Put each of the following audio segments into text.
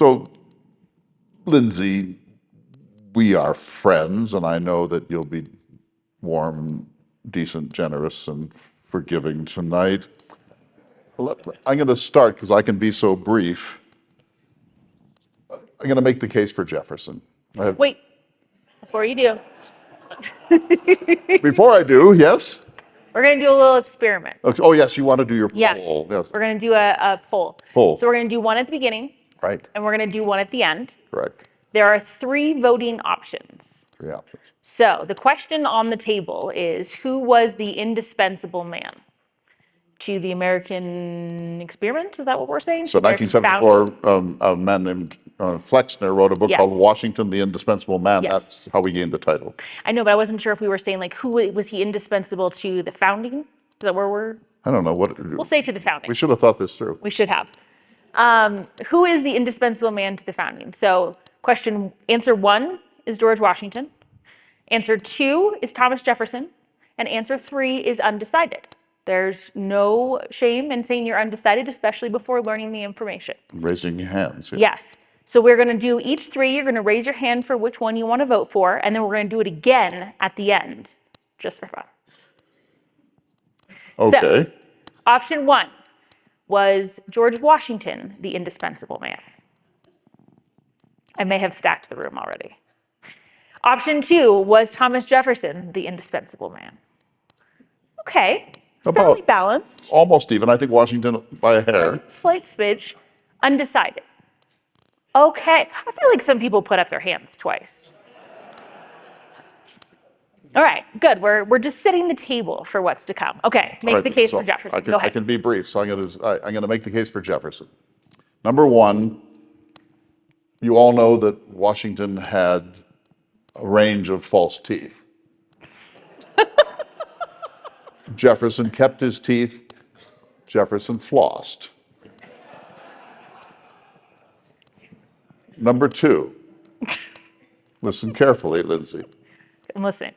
So, Lindsay, we are friends, and I know that you'll be warm, decent, generous, and forgiving tonight. I'm going to start because I can be so brief. I'm going to make the case for Jefferson. Wait, before you do. Before I do, yes? We're going to do a little experiment. Oh, yes, you want to do your Yes. poll. Yes. We're going to do a poll. Poll. So we're going to do one at the beginning. Right. And we're going to do one at the end. Correct. There are 3 voting options. 3 options. So the question on the table is, who was the indispensable man to the American experiment? Is that what we're saying? So 1974, a man named Flexner wrote a book called Washington, the Indispensable Man. Yes. That's how we gained the title. I know, but I wasn't sure if we were saying, like, who was he indispensable to the founding? Is that where we're? I don't know. We'll say to the founding. We should have thought this through. We should have. Who is the indispensable man to the founding? So answer 1 is George Washington. Answer 2 is Thomas Jefferson. And answer 3 is undecided. There's no shame in saying you're undecided, especially before learning the information. Raising your hands. Yeah. Yes. So we're going to do each 3. You're going to raise your hand for which one you want to vote for, and then we're going to do it again at the end, just for fun. Okay. So, option 1 was George Washington, the indispensable man. I may have stacked the room already. Option 2 was Thomas Jefferson, the indispensable man. Okay. Fairly balanced. Almost even. I think Washington by a hair. Slight smidge. Undecided. Okay. I feel like some people put up their hands twice. All right, good. We're just setting the table for what's to come. Okay, make the case for Jefferson. Go ahead. I can be brief, so I'm going to make the case for Jefferson. Number 1, you all know that Washington had a range of false teeth. Jefferson kept his teeth. Jefferson flossed. Number 2, listen carefully, Lindsay. I'm listening.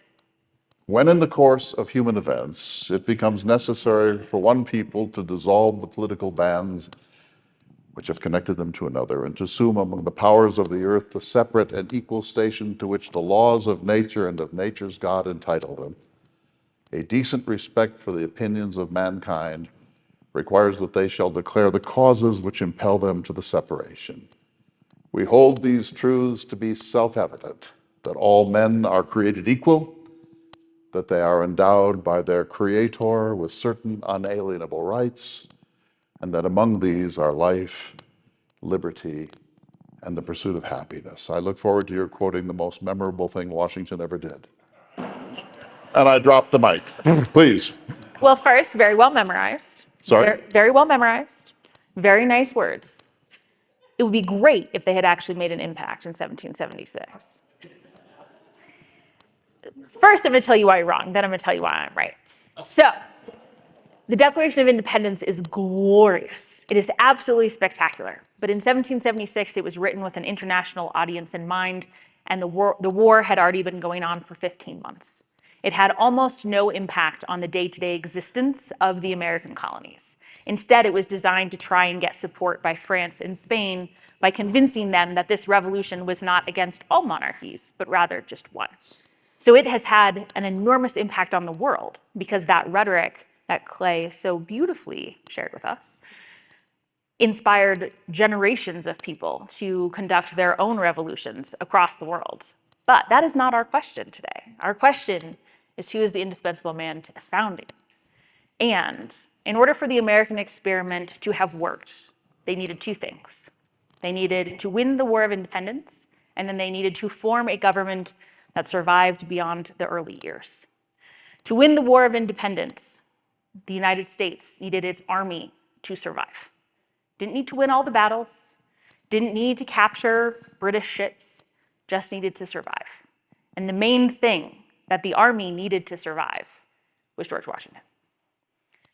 When in the course of human events, it becomes necessary for one people to dissolve the political bands which have connected them to another, and to assume among the powers of the earth the separate and equal station to which the laws of nature and of nature's God entitle them, a decent respect for the opinions of mankind requires that they shall declare the causes which impel them to the separation. We hold these truths to be self-evident, that all men are created equal, that they are endowed by their Creator with certain unalienable rights, and that among these are life, liberty, and the pursuit of happiness. I look forward to your quoting the most memorable thing Washington ever did. And I dropped the mic. Please. Well, first, very well memorized. Sorry? Very well memorized. Very nice words. It would be great if they had actually made an impact in 1776. First, I'm going to tell you why you're wrong. Then I'm going to tell you why I'm right. So, the Declaration of Independence is glorious. It is absolutely spectacular. But in 1776, it was written with an international audience in mind, and the war had already been going on for 15 months. It had almost no impact on the day-to-day existence of the American colonies. Instead, it was designed to try and get support by France and Spain by convincing them that this revolution was not against all monarchies, but rather just one. So it has had an enormous impact on the world because that rhetoric that Clay so beautifully shared with us inspired generations of people to conduct their own revolutions across the world. But that is not our question today. Our question is, who is the indispensable man to the founding? And in order for the American experiment to have worked, they needed 2 things. They needed to win the War of Independence, and then they needed to form a government that survived beyond the early years. To win the War of Independence, the United States needed its army to survive. Didn't need to win all the battles, didn't need to capture British ships, just needed to survive. And the main thing that the army needed to survive was George Washington.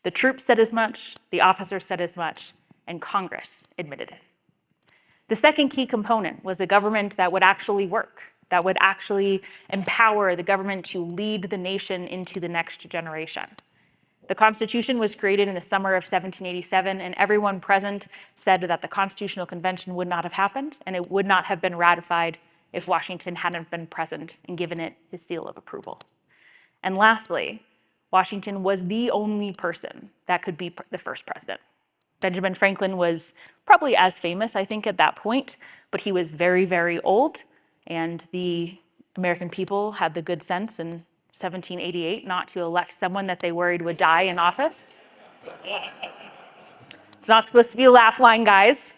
The troops said as much, the officers said as much, and Congress admitted it. The second key component was a government that would actually work, that would actually empower the government to lead the nation into the next generation. The Constitution was created in the summer of 1787, and everyone present said that the Constitutional Convention would not have happened, and it would not have been ratified if Washington hadn't been present and given it his seal of approval. And lastly, Washington was the only person that could be the first president. Benjamin Franklin was probably as famous, I think, at that point, but he was very, very old, and the American people had the good sense in 1788 not to elect someone that they worried would die in office. It's not supposed to be a laugh line, guys.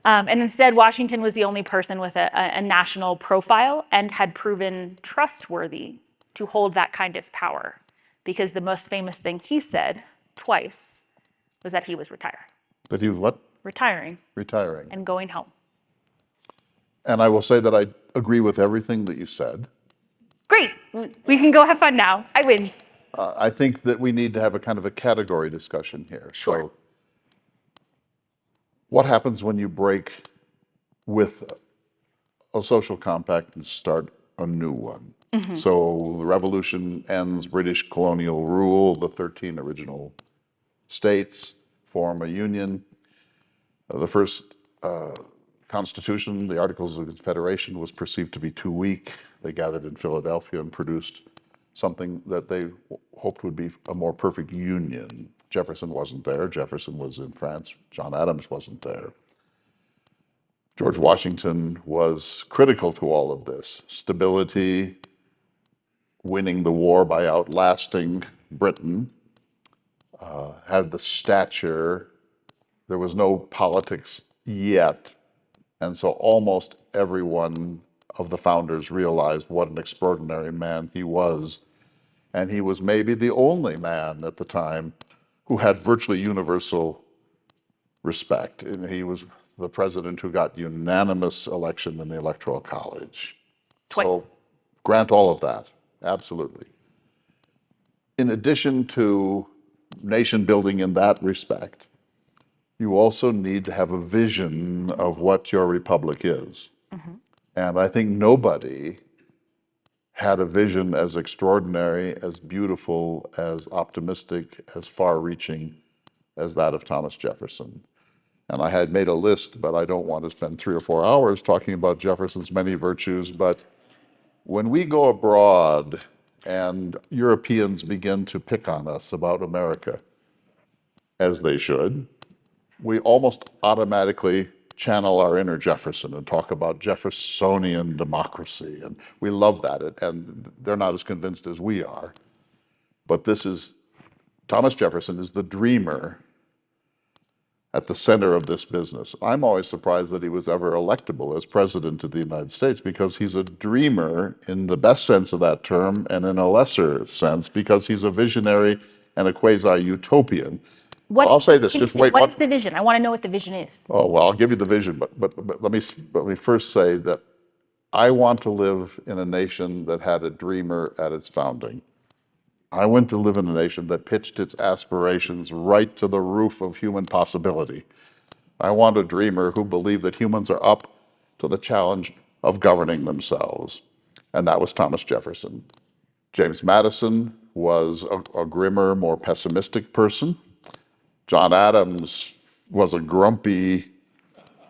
And instead, Washington was the only person with a national profile and had proven trustworthy to hold that kind of power, because the most famous thing he said twice was that he was retiring. That he was what? Retiring. Retiring. And going home. And I will say that I agree with everything that you said. Great. We can go have fun now. I win. I think that we need to have a kind of a category discussion here. Sure. So, what happens when you break with a social compact and start a new one? So the revolution ends British colonial rule, the 13 original states form a union. The first Constitution, the Articles of Confederation, was perceived to be too weak. They gathered in Philadelphia and produced something that they hoped would be a more perfect union. Jefferson wasn't there. Jefferson was in France. John Adams wasn't there. George Washington was critical to all of this. Stability, winning the war by outlasting Britain, had the stature. There was no politics yet. And so almost every one of the founders realized what an extraordinary man he was. And he was maybe the only man at the time who had virtually universal respect. And he was the president who got unanimous election in the Electoral College. Twice. So grant all of that, absolutely. In addition to nation building in that respect, you also need to have a vision of what your republic is. And I think nobody had a vision as extraordinary, as beautiful, as optimistic, as far-reaching as that of Thomas Jefferson. And I had made a list, but I don't want to spend 3 or 4 hours talking about Jefferson's many virtues. But when we go abroad and Europeans begin to pick on us about America, as they should, we almost automatically channel our inner Jefferson and talk about Jeffersonian democracy. And we love that. And they're not as convinced as we are. But Thomas Jefferson is the dreamer at the center of this business. I'm always surprised that he was ever electable as president of the United States, because he's a dreamer in the best sense of that term, and in a lesser sense because he's a visionary and a quasi-utopian. I'll say this, just wait. What is the vision? I want to know what the vision is. Oh, well, I'll give you the vision, but let me first say that I want to live in a nation that had a dreamer at its founding. I want to live in a nation that pitched its aspirations right to the roof of human possibility. I want a dreamer who believed that humans are up to the challenge of governing themselves. And that was Thomas Jefferson. James Madison was a grimmer, more pessimistic person. John Adams was a grumpy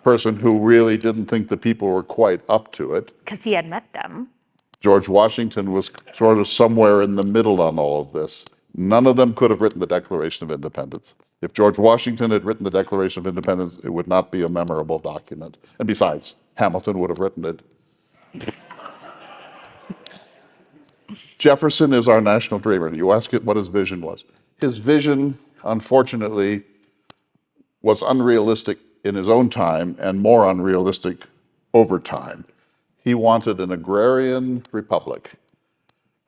person who really didn't think the people were quite up to it. Because he had met them. George Washington was sort of somewhere in the middle on all of this. None of them could have written the Declaration of Independence. If George Washington had written the Declaration of Independence, it would not be a memorable document. And besides, Hamilton would have written it. Jefferson is our national dreamer. You ask it what his vision was. His vision, unfortunately, was unrealistic in his own time and more unrealistic over time. He wanted an agrarian republic,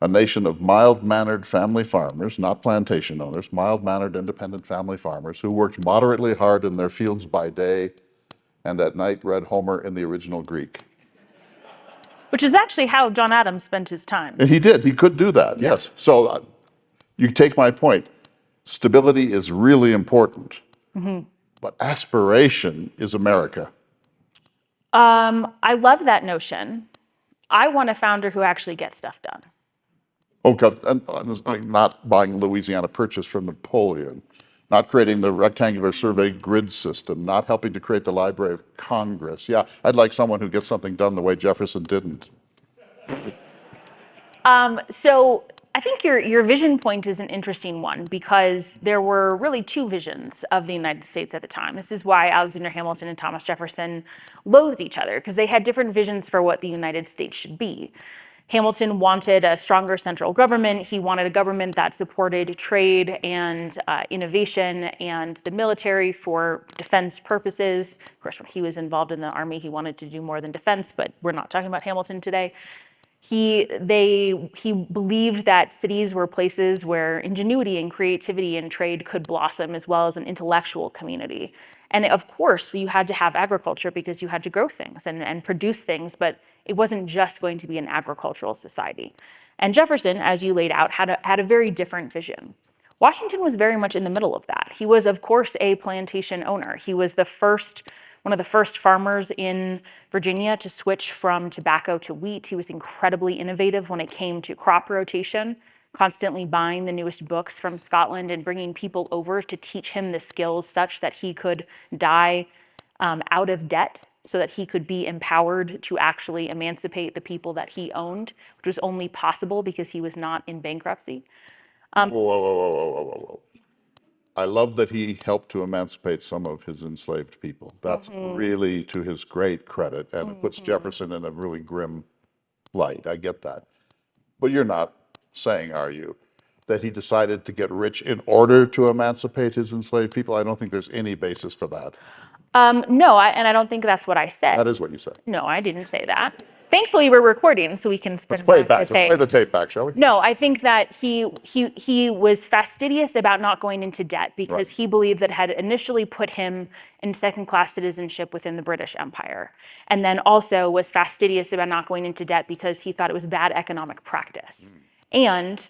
a nation of mild-mannered family farmers, not plantation owners, mild-mannered independent family farmers who worked moderately hard in their fields by day and at night read Homer in the original Greek. Which is actually how John Adams spent his time. And he did. He could do that, yes. So you take my point. Stability is really important. But aspiration is America. I love that notion. I want a founder who actually gets stuff done. Oh, God, and like not buying Louisiana Purchase from Napoleon, not creating the rectangular survey grid system, not helping to create the Library of Congress. Yeah, I'd like someone who gets something done the way Jefferson didn't. So I think your vision point is an interesting one because there were really two visions of the United States at the time. This is why Alexander Hamilton and Thomas Jefferson loathed each other, because they had different visions for what the United States should be. Hamilton wanted a stronger central government. He wanted a government that supported trade and innovation and the military for defense purposes. Of course, when he was involved in the army, he wanted to do more than defense, but we're not talking about Hamilton today. He believed that cities were places where ingenuity and creativity and trade could blossom, as well as an intellectual community. And of course, you had to have agriculture because you had to grow things and produce things, but it wasn't just going to be an agricultural society. And Jefferson, as you laid out, had a very different vision. Washington was very much in the middle of that. He was, of course, a plantation owner. He was one of the first farmers in Virginia to switch from tobacco to wheat. He was incredibly innovative when it came to crop rotation, constantly buying the newest books from Scotland and bringing people over to teach him the skills such that he could die out of debt, so that he could be empowered to actually emancipate the people that he owned, which was only possible because he was not in bankruptcy. Whoa, whoa, whoa, whoa, whoa, whoa, whoa. I love that he helped to emancipate some of his enslaved people. That's really to his great credit, and it puts Jefferson in a really grim light. I get that. But you're not saying, are you, that he decided to get rich in order to emancipate his enslaved people? I don't think there's any basis for that. No, and I don't think that's what I said. That is what you said. No, I didn't say that. Thankfully, we're recording, so we can spin Let's play it back back. the Let's tape. play the tape back, shall we? No, I think that he was fastidious about not going into debt because he believed that had initially put him in second-class citizenship within the British Empire, and then also was fastidious about not going into debt because he thought it was bad economic practice. And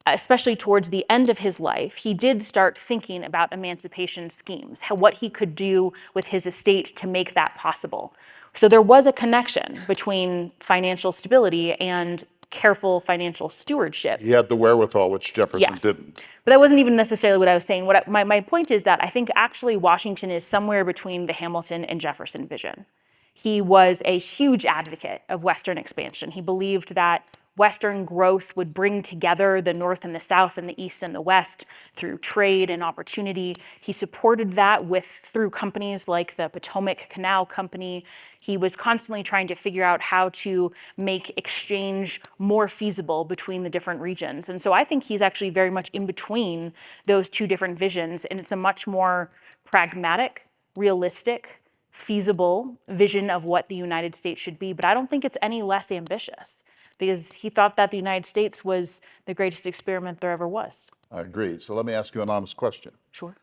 especially towards the end of his life, he did start thinking about emancipation schemes, what he could do with his estate to make that possible. So there was a connection between financial stability and careful financial stewardship. He had the wherewithal, which Jefferson Yes. didn't. But that wasn't even necessarily what I was saying. My point is that I think actually Washington is somewhere between the Hamilton and Jefferson vision. He was a huge advocate of Western expansion. He believed that Western growth would bring together the North and the South and the East and the West through trade and opportunity. He supported that through companies like the Potomac Canal Company. He was constantly trying to figure out how to make exchange more feasible between the different regions. And so I think he's actually very much in between those two different visions, and it's a much more pragmatic, realistic, feasible vision of what the United States should be. But I don't think it's any less ambitious, because he thought that the United States was the greatest experiment there ever was. I agree. So let me ask you an honest question. Sure.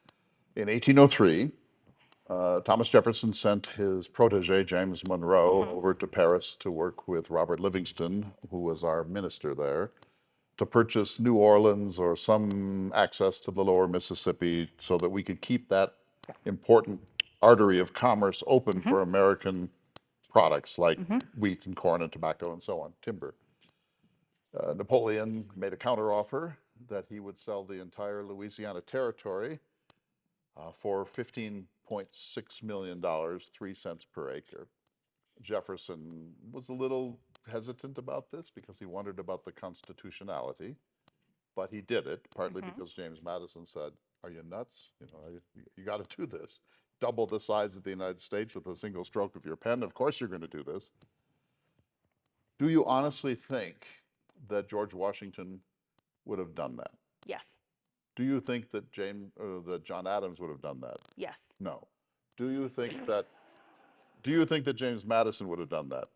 In 1803, Thomas Jefferson sent his protege, James Monroe, over to Paris to work with Robert Livingston, who was our minister there, to purchase New Orleans or some access to the lower Mississippi so that we could keep that important artery of commerce open for American products like wheat and corn and tobacco and so on, timber. Napoleon made a counteroffer that he would sell the entire Louisiana territory for $15.6 million, 3 cents per acre. Jefferson was a little hesitant about this because he wondered about the constitutionality, but he did it, partly because James Madison said, "Are you nuts? You got to do this. Double the size of the United States with a single stroke of your pen. Of course you're going to do this." Do you honestly think that George Washington would have done that? Yes. Do you think that John Adams would have done that? Yes. No. Do you think that James Madison would have done that?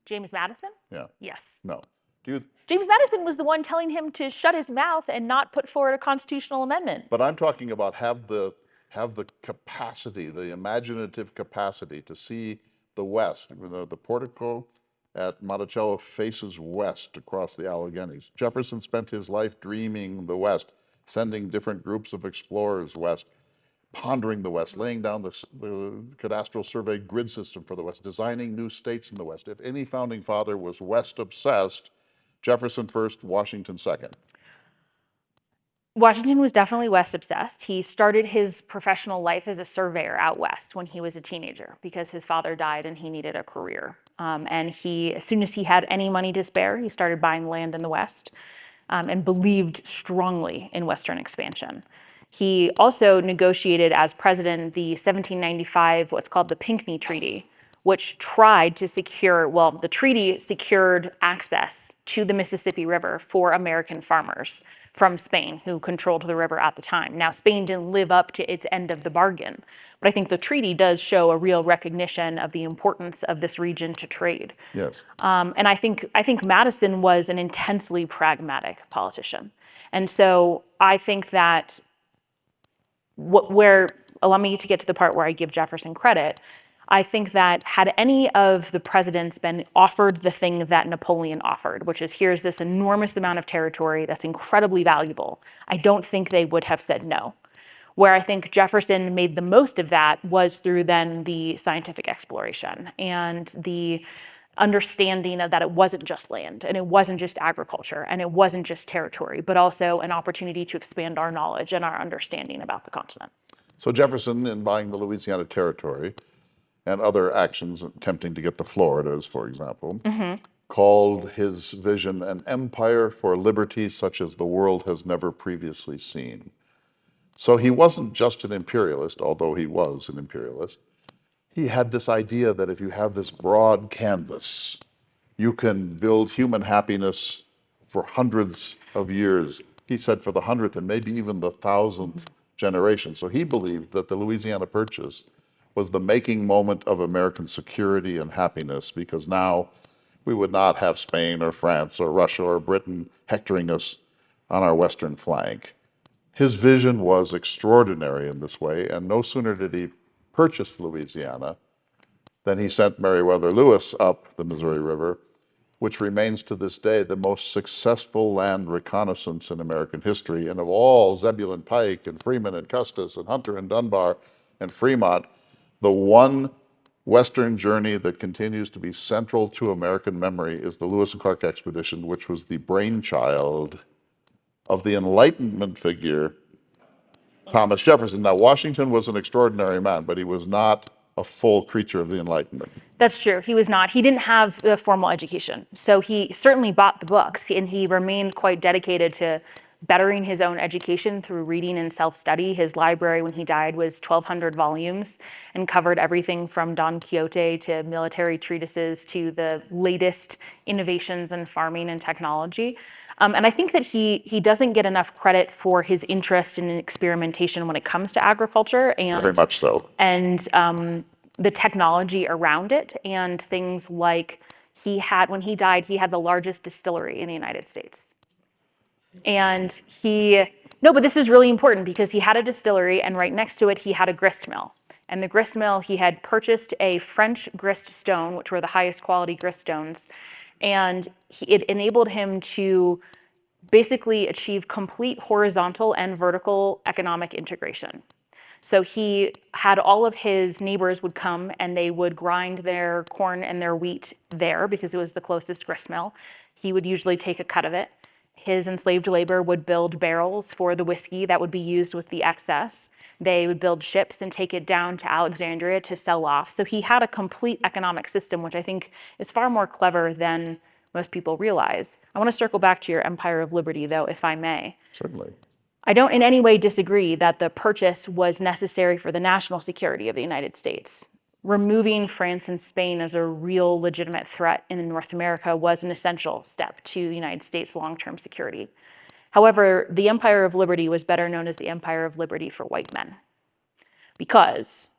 James Madison? Yeah. Yes. No. James Madison was the one telling him to shut his mouth and not put forward a constitutional amendment. But I'm talking about have the capacity, the imaginative capacity to see the West. The portico at Monticello faces west across the Alleghenies. Jefferson spent his life dreaming the West, sending different groups of explorers west, pondering the West, laying down the cadastral survey grid system for the West, designing new states in the West. If any founding father was West obsessed, Jefferson first, Washington second. Washington was definitely West obsessed. He started his professional life as a surveyor out West when he was a teenager because his father died and he needed a career. And as soon as he had any money to spare, he started buying land in the West and believed strongly in Western expansion. He also negotiated as president the 1795, what's called the Pinckney Treaty, which tried to secure, well, the treaty secured access to the Mississippi River for American farmers from Spain, who controlled the river at the time. Now, Spain didn't live up to its end of the bargain, but I think the treaty does show a real recognition of the importance of this region to trade. Yes. And I think Madison was an intensely pragmatic politician. And so I think that allow me to get to the part where I give Jefferson credit. I think that had any of the presidents been offered the thing that Napoleon offered, which is here's this enormous amount of territory that's incredibly valuable, I don't think they would have said no. Where I think Jefferson made the most of that was through then the scientific exploration and the understanding of that it wasn't just land and it wasn't just agriculture and it wasn't just territory, but also an opportunity to expand our knowledge and our understanding about the continent. So Jefferson, in buying the Louisiana Territory and other actions attempting to get the Floridas, for example, called his vision an empire for liberty such as the world has never previously seen. So he wasn't just an imperialist, although he was an imperialist. He had this idea that if you have this broad canvas, you can build human happiness for hundreds of years. He said for the 100th and maybe even the 1,000th generation. So he believed that the Louisiana Purchase was the making moment of American security and happiness, because now we would not have Spain or France or Russia or Britain hectoring us on our western flank. His vision was extraordinary in this way, and no sooner did he purchase Louisiana than he sent Meriwether Lewis up the Missouri River, which remains to this day the most successful land reconnaissance in American history. And of all Zebulon Pike and Freeman and Custis and Hunter and Dunbar and Fremont, the one Western journey that continues to be central to American memory is the Lewis and Clark expedition, which was the brainchild of the Enlightenment figure, Thomas Jefferson. Now, Washington was an extraordinary man, but he was not a full creature of the Enlightenment. That's true. He was not. He didn't have the formal education. So he certainly bought the books, and he remained quite dedicated to bettering his own education through reading and self-study. His library when he died was 1,200 volumes and covered everything from Don Quixote to military treatises to the latest innovations in farming and technology. And I think that he doesn't get enough credit for his interest in experimentation when it comes to agriculture and Very much so. And the technology around it, and things like when he died, he had the largest distillery in the United States. And but this is really important because he had a distillery, and right next to it, he had a grist mill. And the grist mill, he had purchased a French grist stone, which were the highest quality grist stones. And it enabled him to basically achieve complete horizontal and vertical economic integration. So he had all of his neighbors would come and they would grind their corn and their wheat there because it was the closest grist mill. He would usually take a cut of it. His enslaved labor would build barrels for the whiskey that would be used with the excess. They would build ships and take it down to Alexandria to sell off. So he had a complete economic system, which I think is far more clever than most people realize. I want to circle back to your Empire of Liberty, though, if I may. Certainly. I don't in any way disagree that the purchase was necessary for the national security of the United States. Removing France and Spain as a real legitimate threat in North America was an essential step to the United States' long-term security. However, the Empire of Liberty was better known as the Empire of Liberty for white men, because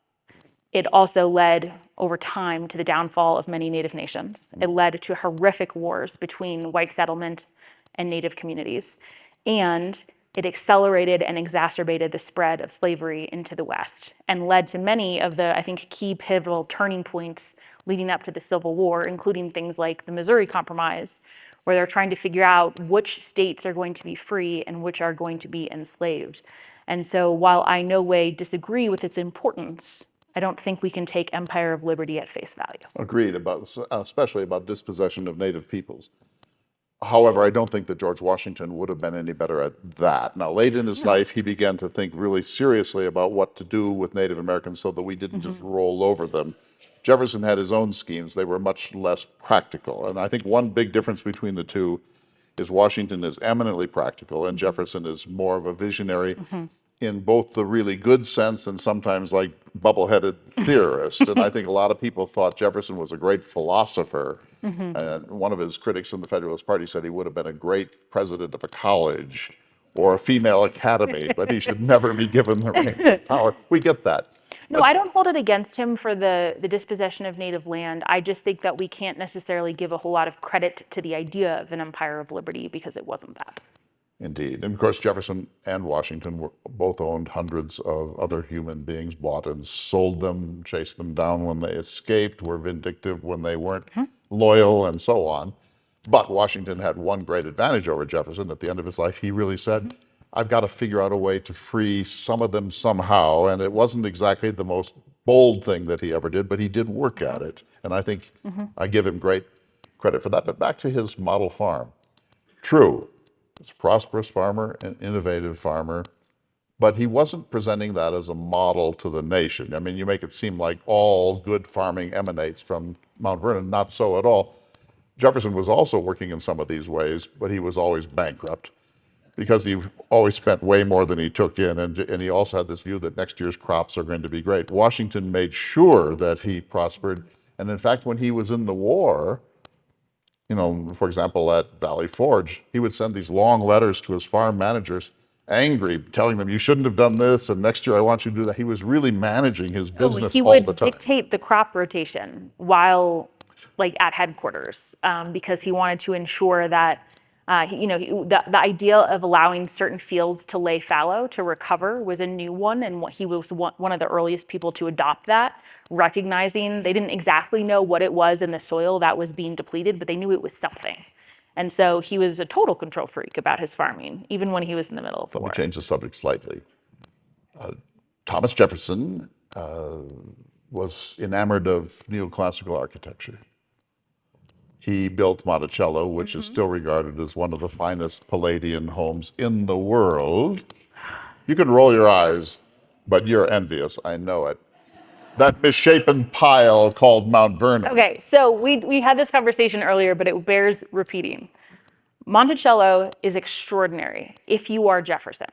it also led over time to the downfall of many Native nations. It led to horrific wars between white settlement and Native communities. And it accelerated and exacerbated the spread of slavery into the West and led to many of the, I think, key pivotal turning points leading up to the Civil War, including things like the Missouri Compromise, where they're trying to figure out which states are going to be free and which are going to be enslaved. And so while I no way disagree with its importance, I don't think we can take Empire of Liberty at face value. Agreed, especially about dispossession of native peoples. However, I don't think that George Washington would have been any better at that. Now, late in his life, he began to think really seriously about what to do with Native Americans so that we didn't just roll over them. Jefferson had his own schemes. They were much less practical. And I think one big difference between the two is Washington is eminently practical and Jefferson is more of a visionary in both the really good sense and sometimes like bubble-headed theorist. And I think a lot of people thought Jefferson was a great philosopher. And one of his critics in the Federalist Party said he would have been a great president of a college or a female academy, but he should never be given the reins of power. We get that. No, I don't hold it against him for the dispossession of native land. I just think that we can't necessarily give a whole lot of credit to the idea of an empire of liberty because it wasn't that. Indeed. And of course, Jefferson and Washington were both owned hundreds of other human beings, bought and sold them, chased them down when they escaped, were vindictive when they weren't loyal, and so on. But Washington had one great advantage over Jefferson. At the end of his life, he really said, I've got to figure out a way to free some of them somehow. And it wasn't exactly the most bold thing that he ever did, but he did work at it. And I think I give him great credit for that. But back to his model farm. True, it's a prosperous farmer, an innovative farmer, but he wasn't presenting that as a model to the nation. I mean, you make it seem like all good farming emanates from Mount Vernon. Not so at all. Jefferson was also working in some of these ways, but he was always bankrupt because he always spent way more than he took in. And he also had this view that next year's crops are going to be great. Washington made sure that he prospered. And in fact, when he was in the war, you know, for example, at Valley Forge, he would send these long letters to his farm managers, angry, telling them, you shouldn't have done this, and next year I want you to do that. He was really managing his business He all the would time. dictate the crop rotation while, like, at headquarters, because he wanted to ensure that, the idea of allowing certain fields to lay fallow to recover was a new one, and he was one of the earliest people to adopt that, recognizing they didn't exactly know what it was in the soil that was being depleted, but they knew it was something. And so he was a total control freak about his farming, even when he was in the middle of the war. Let me change the subject slightly. Thomas Jefferson was enamored of neoclassical architecture. He built Monticello, which is still regarded as one of the finest Palladian homes in the world. You can roll your eyes, but you're envious, I know it. That misshapen pile called Mount Vernon. Okay, so we had this conversation earlier, but it bears repeating. Monticello is extraordinary if you are Jefferson.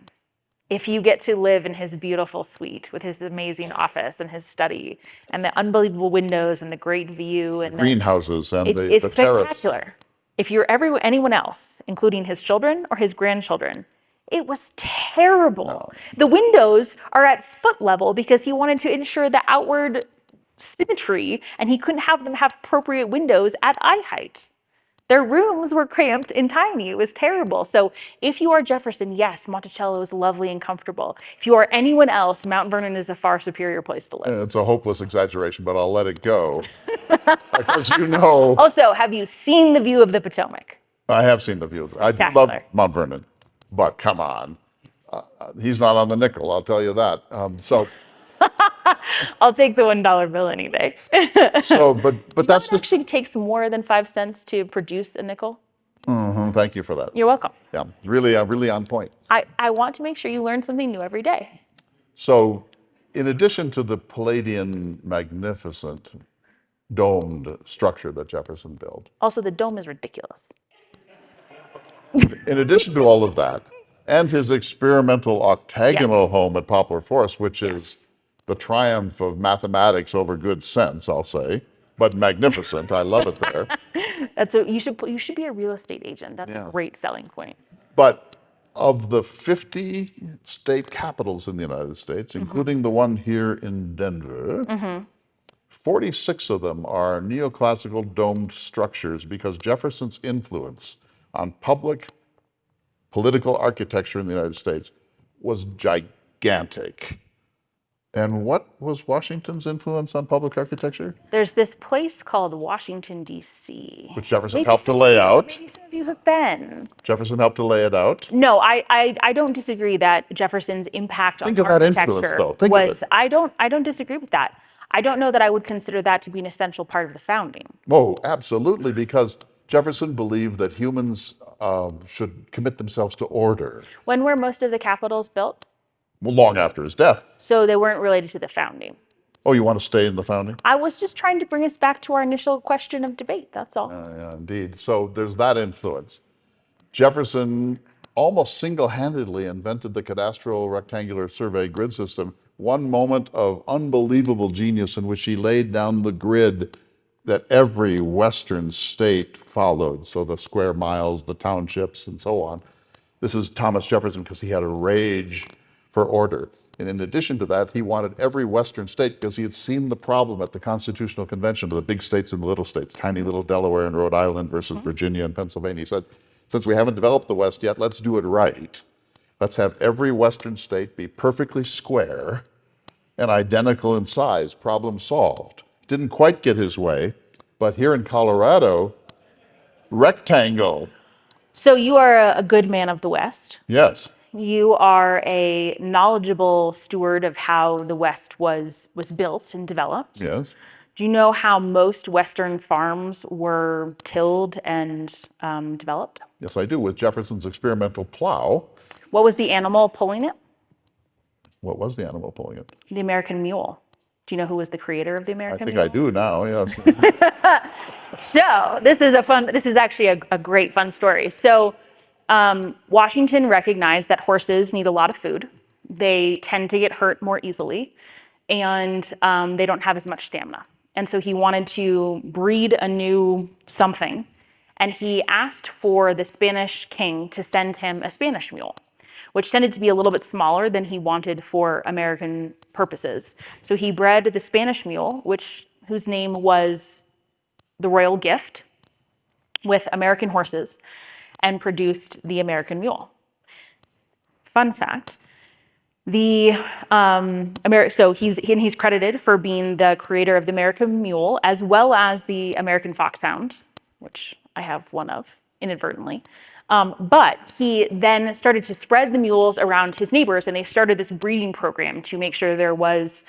If you get to live in his beautiful suite with his amazing office and his study and the unbelievable windows and the great view and greenhouses and the it's terrace. spectacular. If you're anyone else, including his children or his grandchildren, it was terrible. No. The windows are at foot level because he wanted to ensure the outward symmetry, and he couldn't have them have appropriate windows at eye height. Their rooms were cramped and tiny. It was terrible. So if you are Jefferson, yes, Monticello is lovely and comfortable. If you are anyone else, Mount Vernon is a far superior place to live. It's a hopeless exaggeration, but I'll let it go. Because you know. Also, have you seen the view of the Potomac? I have seen the view. I do love Mount Vernon, but come on. He's not on the nickel, I'll tell you that. I'll take the $1 bill any day. But that's just actually takes more than 5 cents to produce a nickel. Thank you for that. You're welcome. Yeah, really on point. I want to make sure you learn something new every day. So, in addition to the Palladian magnificent domed structure that Jefferson built. Also, the dome is ridiculous. In addition to all of that, and his experimental octagonal home at Poplar Forest, which is the triumph of mathematics over good sense, I'll say, but magnificent. I love it there. You should be a real estate agent. That's a great selling point. But of the 50 state capitals in the United States, including the one here in Denver, 46 of them are neoclassical domed structures because Jefferson's influence on public political architecture in the United States was gigantic. And what was Washington's influence on public architecture? There's this place called Washington, D.C. Which Jefferson helped to lay out. Maybe some of you have been. Jefferson helped to lay it out. No, I don't disagree that Jefferson's impact on architecture was. I don't disagree with that. I don't know that I would consider that to be an essential part of the founding. Oh, absolutely, because Jefferson believed that humans should commit themselves to order. When were most of the capitals built? Well, long after his death. So they weren't related to the founding. Oh, you want to stay in the founding? I was just trying to bring us back to our initial question of debate, that's all. Yeah, indeed. So there's that influence. Jefferson almost single-handedly invented the cadastral rectangular survey grid system, one moment of unbelievable genius in which he laid down the grid that every Western state followed. So the square miles, the townships, and so on. This is Thomas Jefferson because he had a rage for order. And in addition to that, he wanted every Western state, because he had seen the problem at the Constitutional Convention of the big states and the little states, tiny little Delaware and Rhode Island versus Virginia and Pennsylvania. He said, since we haven't developed the West yet, let's do it right. Let's have every Western state be perfectly square and identical in size. Problem solved. Didn't quite get his way, but here in Colorado, rectangle. So you are a good man of the West. Yes. You are a knowledgeable steward of how the West was built and developed. Yes. Do you know how most Western farms were tilled and developed? Yes, I do, with Jefferson's experimental plow. What was the animal pulling it? What was the animal pulling it? The American mule. Do you know who was the creator of the I American think mule? I do now, yes. So this is actually a great fun story. So Washington recognized that horses need a lot of food. They tend to get hurt more easily, and they don't have as much stamina. And so he wanted to breed a new something, and he asked for the Spanish king to send him a Spanish mule, which tended to be a little bit smaller than he wanted for American purposes. So he bred the Spanish mule, whose name was the Royal Gift, with American horses, and produced the American mule. Fun fact, so he's credited for being the creator of the American mule, as well as the American foxhound, which I have one of inadvertently. But he then started to spread the mules around his neighbors, and they started this breeding program to make sure there was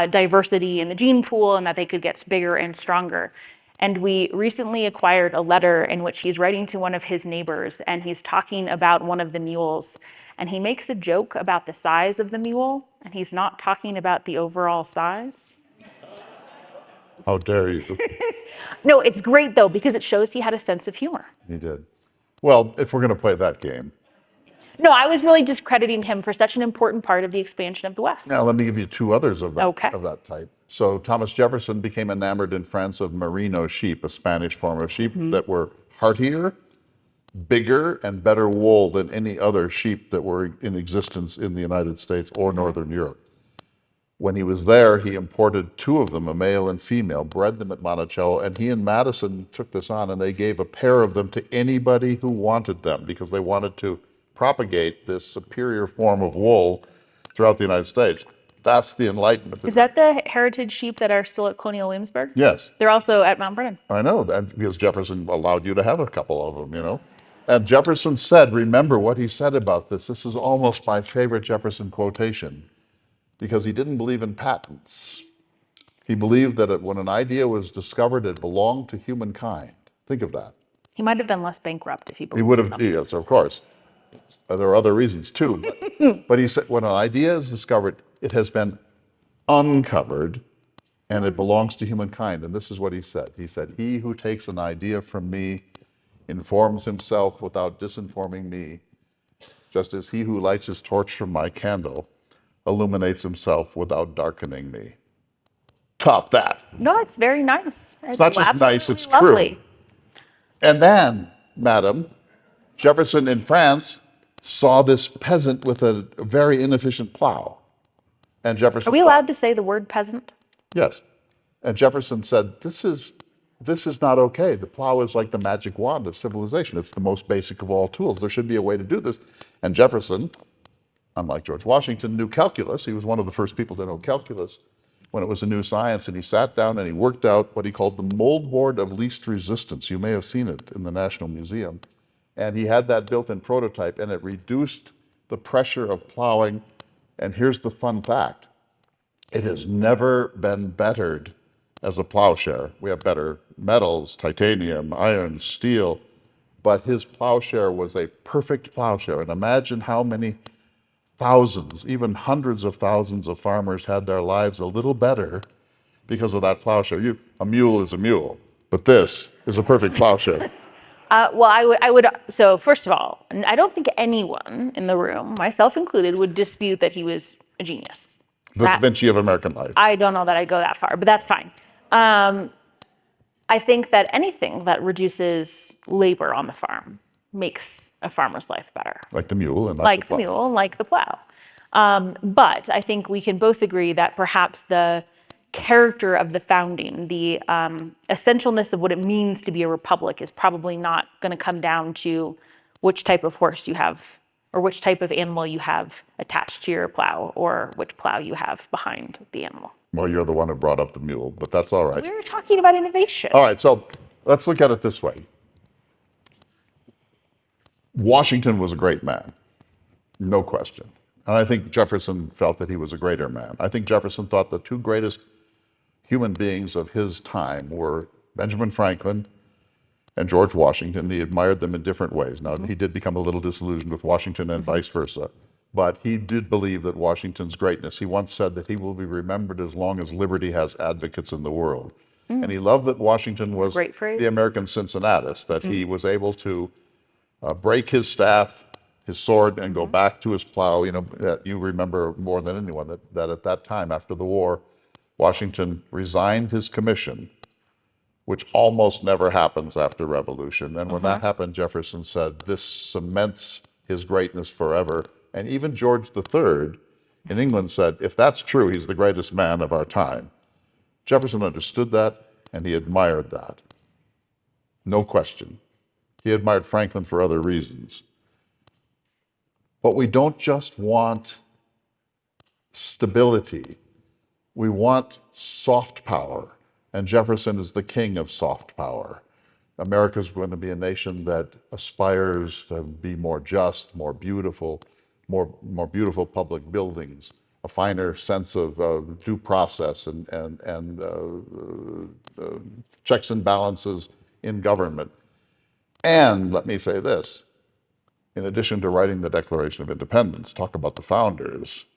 diversity in the gene pool and that they could get bigger and stronger. And we recently acquired a letter in which he's writing to one of his neighbors, and he's talking about one of the mules. And he makes a joke about the size of the mule, and he's not talking about the overall size. How dare you? No, it's great though, because it shows he had a sense of humor. He did. Well, if we're going to play that game. No, I was really just crediting him for such an important part of the expansion of the West. Now, let me give you two others of that, Okay. of that type. So Thomas Jefferson became enamored in France of merino sheep, a Spanish form of sheep that were heartier, bigger, and better wool than any other sheep that were in existence in the United States or Northern Europe. When he was there, he imported two of them, a male and female, bred them at Monticello, and he and Madison took this on, and they gave a pair of them to anybody who wanted them, because they wanted to propagate this superior form of wool throughout the United States. That's the Enlightenment. Is that the heritage sheep that are still at Colonial Williamsburg? Yes. They're also at Mount Vernon. I know, that because Jefferson allowed you to have a couple of them, you know. And Jefferson said, remember what he said about this. This is almost my favorite Jefferson quotation, because he didn't believe in patents. He believed that when an idea was discovered, it belonged to humankind. Think of that. He might have been less bankrupt if he He believed would in have, them. yes, of course. There are other reasons too. But he said, when an idea is discovered, it has been uncovered and it belongs to humankind. And this is what he said. He said, he who takes an idea from me informs himself without disinforming me, just as he who lights his torch from my candle illuminates himself without darkening me. Top that. No, it's very nice. It's not just nice, absolutely it's lovely. true. And then, madam, Jefferson in France saw this peasant with a very inefficient plow. And Jefferson Are we allowed to say the word peasant? Yes. And Jefferson said, this is not okay. The plow is like the magic wand of civilization. It's the most basic of all tools. There should be a way to do this. And Jefferson, unlike George Washington, knew calculus. He was one of the first people to know calculus when it was a new science. And he sat down and he worked out what he called the moldboard of least resistance. You may have seen it in the National Museum. And he had that built-in prototype, and it reduced the pressure of plowing. And here's the fun fact. It has never been bettered as a plowshare. We have better metals, titanium, iron, steel, but his plowshare was a perfect plowshare. And imagine how many thousands, even hundreds of thousands of farmers had their lives a little better because of that plowshare. A mule is a mule, but this is a perfect plowshare. Well, I would. So first of all, I don't think anyone in the room, myself included, would dispute that he was a genius. The Da Vinci of American life. I don't know that I go that far, but that's fine. I think that anything that reduces labor on the farm makes a farmer's life better. Like the mule and like the mule, like the plow. But I think we can both agree that perhaps the character of the founding, the essentialness of what it means to be a republic is probably not going to come down to which type of horse you have or which type of animal you have attached to your plow or which plow you have behind the animal. Well, you're the one who brought up the mule, but that's all right. We were talking about innovation. All right, so let's look at it this way. Washington was a great man, no question. And I think Jefferson felt that he was a greater man. I think Jefferson thought the two greatest human beings of his time were Benjamin Franklin and George Washington. He admired them in different ways. Now, he did become a little disillusioned with Washington and vice versa, but he did believe that Washington's greatness. He once said that he will be remembered as long as liberty has advocates in the world. And he loved that Washington was the American Cincinnatus, that he was able to break his staff, his sword, and go back to his plow. You remember more than anyone that at that time, after the war, Washington resigned his commission, which almost never happens after revolution. And when that happened, Jefferson said, this cements his greatness forever. And even George III in England said, if that's true, he's the greatest man of our time. Jefferson understood that, and he admired that. No question. He admired Franklin for other reasons. But we don't just want stability. We want soft power. And Jefferson is the king of soft power. America is going to be a nation that aspires to be more just, more beautiful public buildings, a finer sense of due process and checks and balances in government. And let me say this, in addition to writing the Declaration of Independence, talk about the founders,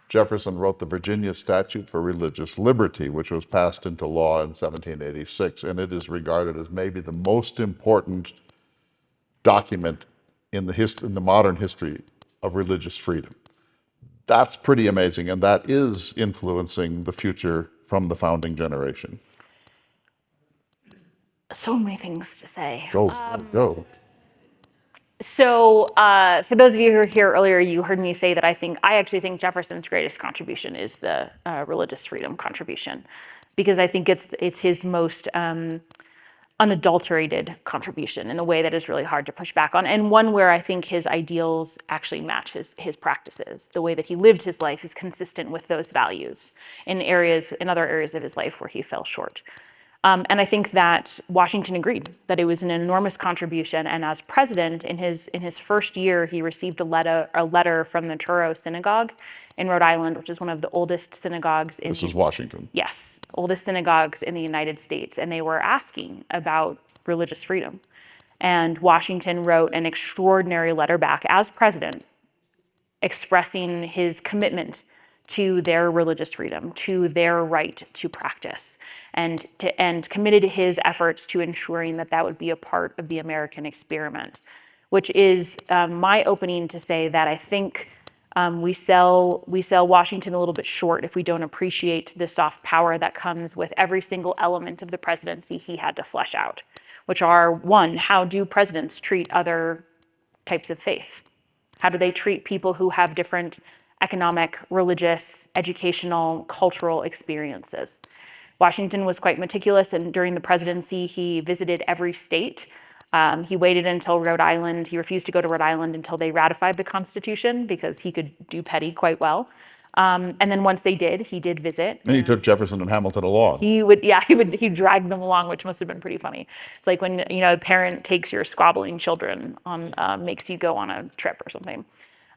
Jefferson wrote the Virginia Statute for Religious Liberty, which was passed into law in 1786, and it is regarded as maybe the most important document in the modern history of religious freedom. That's pretty amazing, and that is influencing the future from the founding generation. So many things to say. Go. So for those of you who were here earlier, you heard me say that I actually think Jefferson's greatest contribution is the religious freedom contribution, because I think it's his most unadulterated contribution in a way that is really hard to push back on, and one where I think his ideals actually match his practices. The way that he lived his life is consistent with those values in other areas of his life where he fell short. And I think that Washington agreed that it was an enormous contribution. And as president, in his first year, he received a letter from the Truro Synagogue in Rhode Island, which is one of the oldest synagogues in. This is Washington. Yes, oldest synagogues in the United States, and they were asking about religious freedom. And Washington wrote an extraordinary letter back as president, expressing his commitment to their religious freedom, to their right to practice, and committed his efforts to ensuring that would be a part of the American experiment, which is my opening to say that I think we sell Washington a little bit short if we don't appreciate the soft power that comes with every single element of the presidency he had to flesh out, which are, one, how do presidents treat other types of faith? How do they treat people who have different economic, religious, educational, cultural experiences? Washington was quite meticulous, and during the presidency, he visited every state. He waited until Rhode Island. He refused to go to Rhode Island until they ratified the Constitution because he could do petty quite well. And then once they did, he did visit. And he took Jefferson and Hamilton along. He dragged them along, which must have been pretty funny. It's like when a parent takes your squabbling children on, makes you go on a trip or something.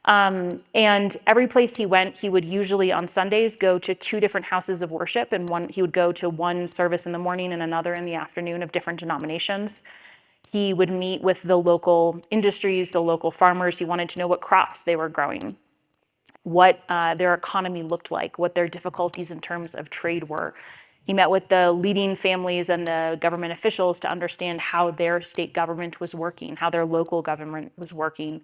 And every place he went, he would usually on Sundays go to 2 different houses of worship, and he would go to one service in the morning and another in the afternoon of different denominations. He would meet with the local industries, the local farmers. He wanted to know what crops they were growing, what their economy looked like, what their difficulties in terms of trade were. He met with the leading families and the government officials to understand how their state government was working, how their local government was working.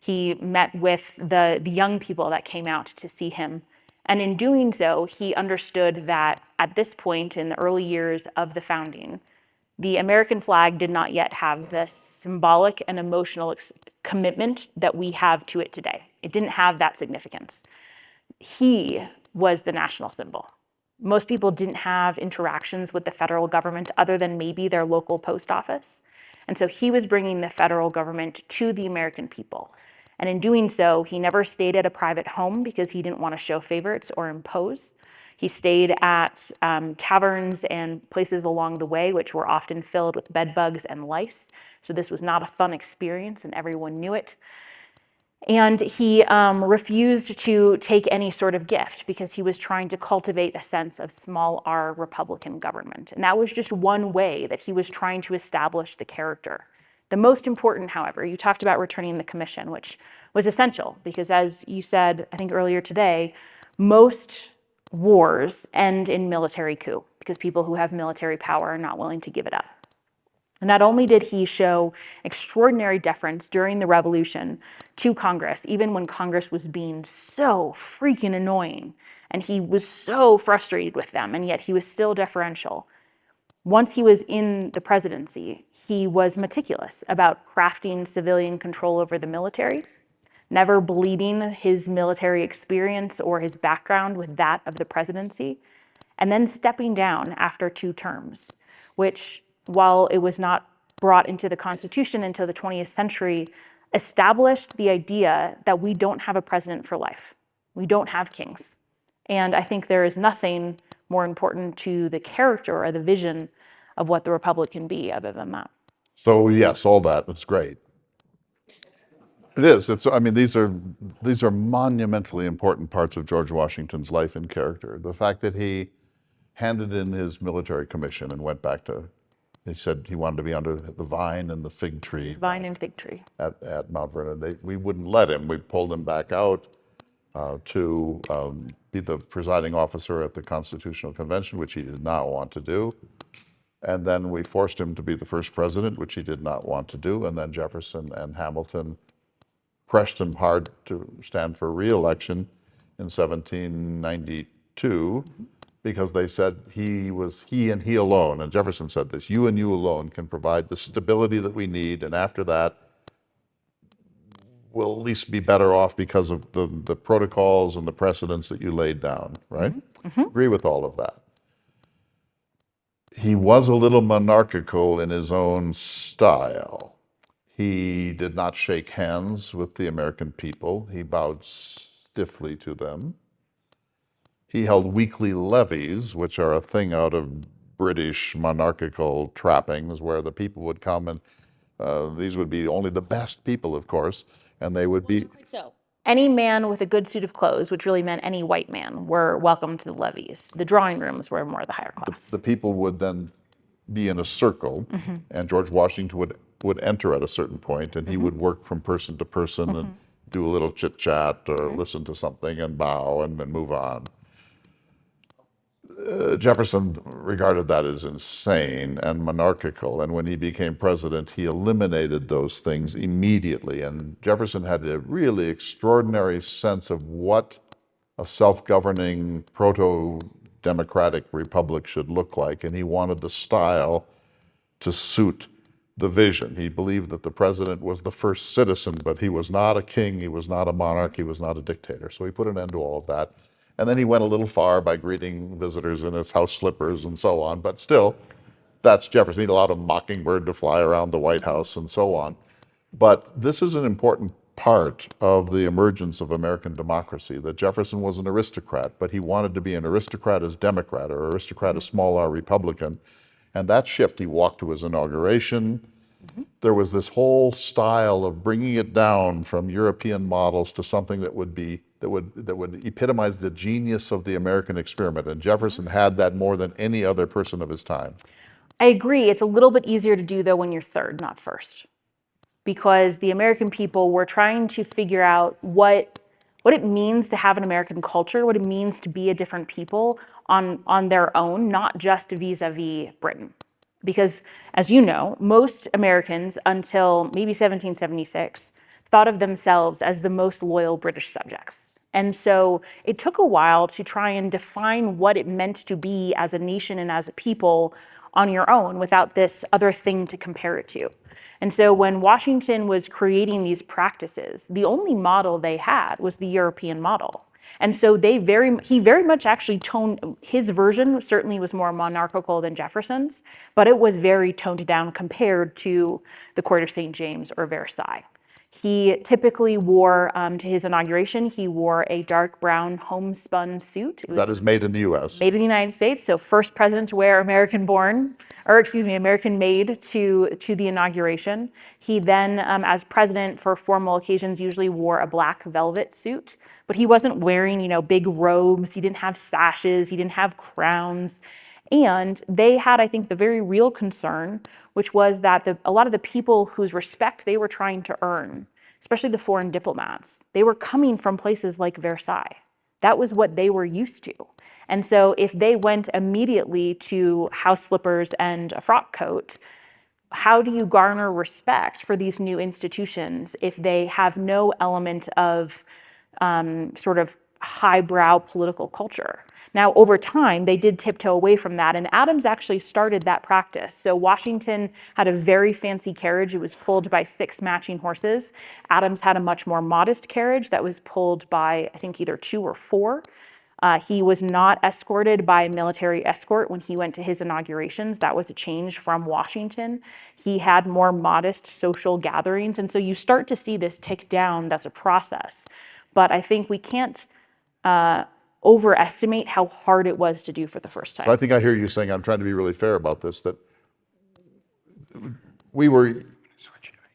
He met with the young people that came out to see him. And in doing so, he understood that at this point in the early years of the founding, the American flag did not yet have the symbolic and emotional commitment that we have to it today. It didn't have that significance. He was the national symbol. Most people didn't have interactions with the federal government other than maybe their local post office. And so he was bringing the federal government to the American people. And in doing so, he never stayed at a private home because he didn't want to show favorites or impose. He stayed at taverns and places along the way, which were often filled with bed bugs and lice. So this was not a fun experience, and everyone knew it. And he refused to take any sort of gift because he was trying to cultivate a sense of small r Republican government. And that was just one way that he was trying to establish the character. The most important, however, you talked about returning the commission, which was essential because, as you said, I think earlier today, most wars end in military coup because people who have military power are not willing to give it up. And not only did he show extraordinary deference during the revolution to Congress, even when Congress was being so freaking annoying and he was so frustrated with them, and yet he was still deferential. Once he was in the presidency, he was meticulous about crafting civilian control over the military, never bleeding his military experience or his background with that of the presidency, and then stepping down after 2 terms, which, while it was not brought into the Constitution until the 20th century, established the idea that we don't have a president for life. We don't have kings. And I think there is nothing more important to the character or the vision of what the Republic can be other than that. So yes, all that, it's great. It is. I mean, these are monumentally important parts of George Washington's life and character. The fact that he handed in his military commission and went back to, he said he wanted to be under the vine and the fig tree. It's vine and fig tree. At Mount Vernon. We wouldn't let him. We pulled him back out to be the presiding officer at the Constitutional Convention, which he did not want to do. And then we forced him to be the first president, which he did not want to do. And then Jefferson and Hamilton pressed him hard to stand for re-election in 1792 because they said he and he alone, and Jefferson said this, you and you alone can provide the stability that we need, and after that, we'll at least be better off because of the protocols and the precedents that you laid down, right? Mm-hmm. Agree with all of that. He was a little monarchical in his own style. He did not shake hands with the American people. He bowed stiffly to them. He held weekly levees, which are a thing out of British monarchical trappings, where the people would come and these would be only the best people, of course, and they would be... So, any man with a good suit of clothes, which really meant any white man, were welcome to the levees. The drawing rooms were more the higher class. The people would then be in a circle, mm-hmm. and George Washington would enter at a certain point, and he mm-hmm. would work from person to person mm-hmm. and do a little chit-chat or mm-hmm. listen to something and bow and move on. Jefferson regarded that as insane and monarchical, and when he became president, he eliminated those things immediately. And Jefferson had a really extraordinary sense of what a self-governing proto-democratic republic should look like, and he wanted the style to suit the vision. He believed that the president was the first citizen, but he was not a king, he was not a monarch, he was not a dictator. So he put an end to all of that. And then he went a little far by greeting visitors in his house slippers and so on. But still, that's Jefferson. He allowed a mockingbird to fly around the White House and so on. But this is an important part of the emergence of American democracy, that Jefferson was an aristocrat, but he wanted to be an aristocrat as Democrat or aristocrat as small r Republican. And that shift, he walked to his inauguration. there was this whole style of bringing it down from European models to something that would epitomize the genius of the American experiment. And Jefferson had that more than any other person of his time. I agree. It's a little bit easier to do, though, when you're third, not first, because the American people were trying to figure out what it means to have an American culture, what it means to be a different people on their own, not just vis-a-vis Britain. Because, as you know, most Americans until maybe 1776 thought of themselves as the most loyal British subjects. And so it took a while to try and define what it meant to be as a nation and as a people on your own without this other thing to compare it to. And so when Washington was creating these practices, the only model they had was the European model. And so he very much actually his version certainly was more monarchical than Jefferson's, but it was very toned down compared to the Court of St. James or Versailles. He typically wore, to his inauguration, he wore a dark brown homespun suit. That is made in the U.S. Made in the United States, so first president to wear American-made to the inauguration. He then, as president for formal occasions, usually wore a black velvet suit, but he wasn't wearing, big robes. He didn't have sashes. He didn't have crowns. And they had, I think, the very real concern, which was that a lot of the people whose respect they were trying to earn, especially the foreign diplomats, they were coming from places like Versailles. That was what they were used to. And so if they went immediately to house slippers and a frock coat, how do you garner respect for these new institutions if they have no element of sort of highbrow political culture? Now, over time, they did tiptoe away from that, and Adams actually started that practice. So Washington had a very fancy carriage. It was pulled by 6 matching horses. Adams had a much more modest carriage that was pulled by, I think, either 2 or 4. He was not escorted by military escort when he went to his inaugurations. That was a change from Washington. He had more modest social gatherings, and so you start to see this tick down. That's a process. But I think we can't overestimate how hard it was to do for the first time. So I think I hear you saying, I'm trying to be really fair about this, that we were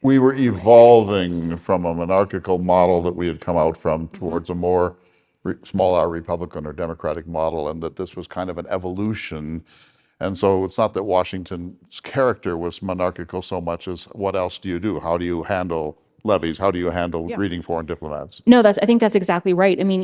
evolving from a monarchical model that we had come out from towards a more small r Republican or Democratic model, and that this was kind of an evolution. And so it's not that Washington's character was monarchical so much as what else do you do? How do you handle levies? How do you handle greeting foreign diplomats? No, I think that's exactly right. I mean,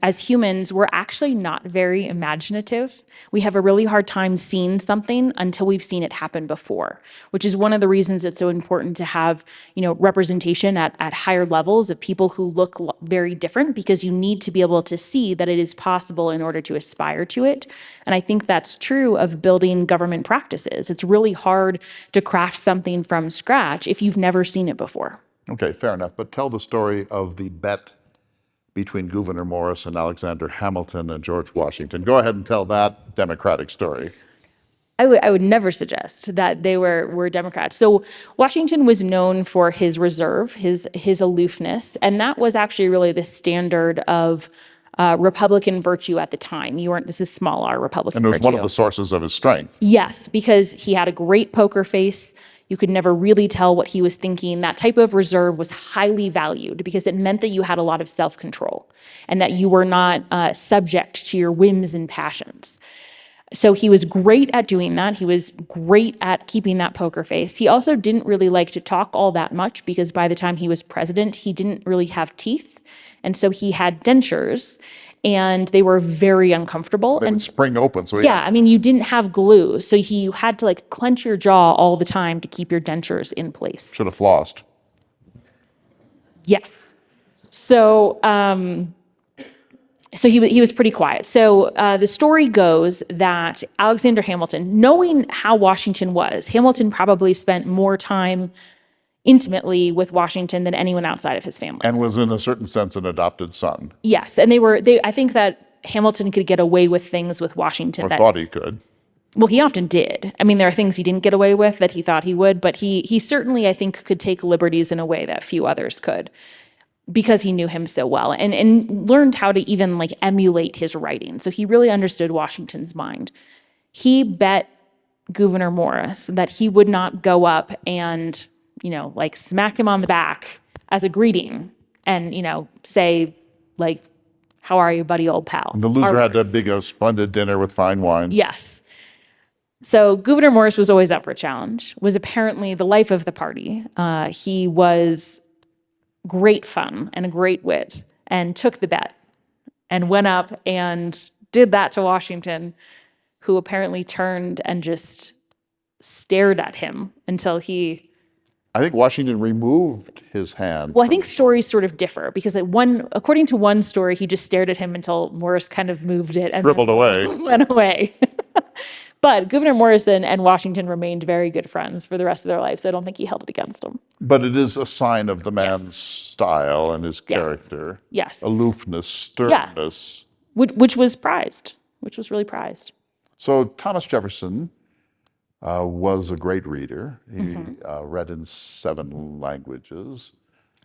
as humans, we're actually not very imaginative. We have a really hard time seeing something until we've seen it happen before, which is one of the reasons it's so important to have, representation at higher levels of people who look very different, because you need to be able to see that it is possible in order to aspire to it. And I think that's true of building government practices. It's really hard to craft something from scratch if you've never seen it before. Okay, fair enough. But tell the story of the bet between Gouverneur Morris and Alexander Hamilton and George Washington. Go ahead and tell that Democratic story. I would never suggest that they were Democrats. So Washington was known for his reserve, his aloofness, and that was actually really the standard of Republican virtue at the time. This is small r Republican virtue. And it was one of the sources of his strength. Yes, because he had a great poker face. You could never really tell what he was thinking. That type of reserve was highly valued because it meant that you had a lot of self-control and that you were not subject to your whims and passions. So he was great at doing that. He was great at keeping that poker face. He also didn't really like to talk all that much because by the time he was president, he didn't really have teeth. And so he had dentures, and they were very uncomfortable. They would spring open. So yeah, I mean, you didn't have glue, so you had to clench your jaw all the time to keep your dentures in place. Should have flossed. Yes. So, he was pretty quiet. So the story goes that Alexander Hamilton, knowing how Washington was, Hamilton probably spent more time intimately with Washington than anyone outside of his family. And was in a certain sense an adopted son. Yes, and I think that Hamilton could get away with things with Washington. Or thought he could. Well, he often did. I mean, there are things he didn't get away with that he thought he would, but he certainly, I think, could take liberties in a way that few others could because he knew him so well and learned how to even emulate his writing. So he really understood Washington's mind. He bet Gouverneur Morris, that he would not go up and, like smack him on the back as a greeting and, say, like, how are you, buddy, old pal? And the loser had that big, splendid dinner with fine wines. Yes. So Gouverneur Morris was always up for a challenge, was apparently the life of the party. He was great fun and a great wit and took the bet and went up and did that to Washington, who apparently turned and just stared at him until he... I think Washington removed his hand. Well, I think stories sort of differ because according to one story, he just stared at him until Morris kind of moved it and dribbled away. Went away. But Gouverneur Morrison and Washington remained very good friends for the rest of their lives. So I don't think he held it against him. But it is a sign of the man's style and his character. Yes. Aloofness, sternness. Yeah. Which was prized, which was really prized. So Thomas Jefferson was a great reader. He read in 7 languages.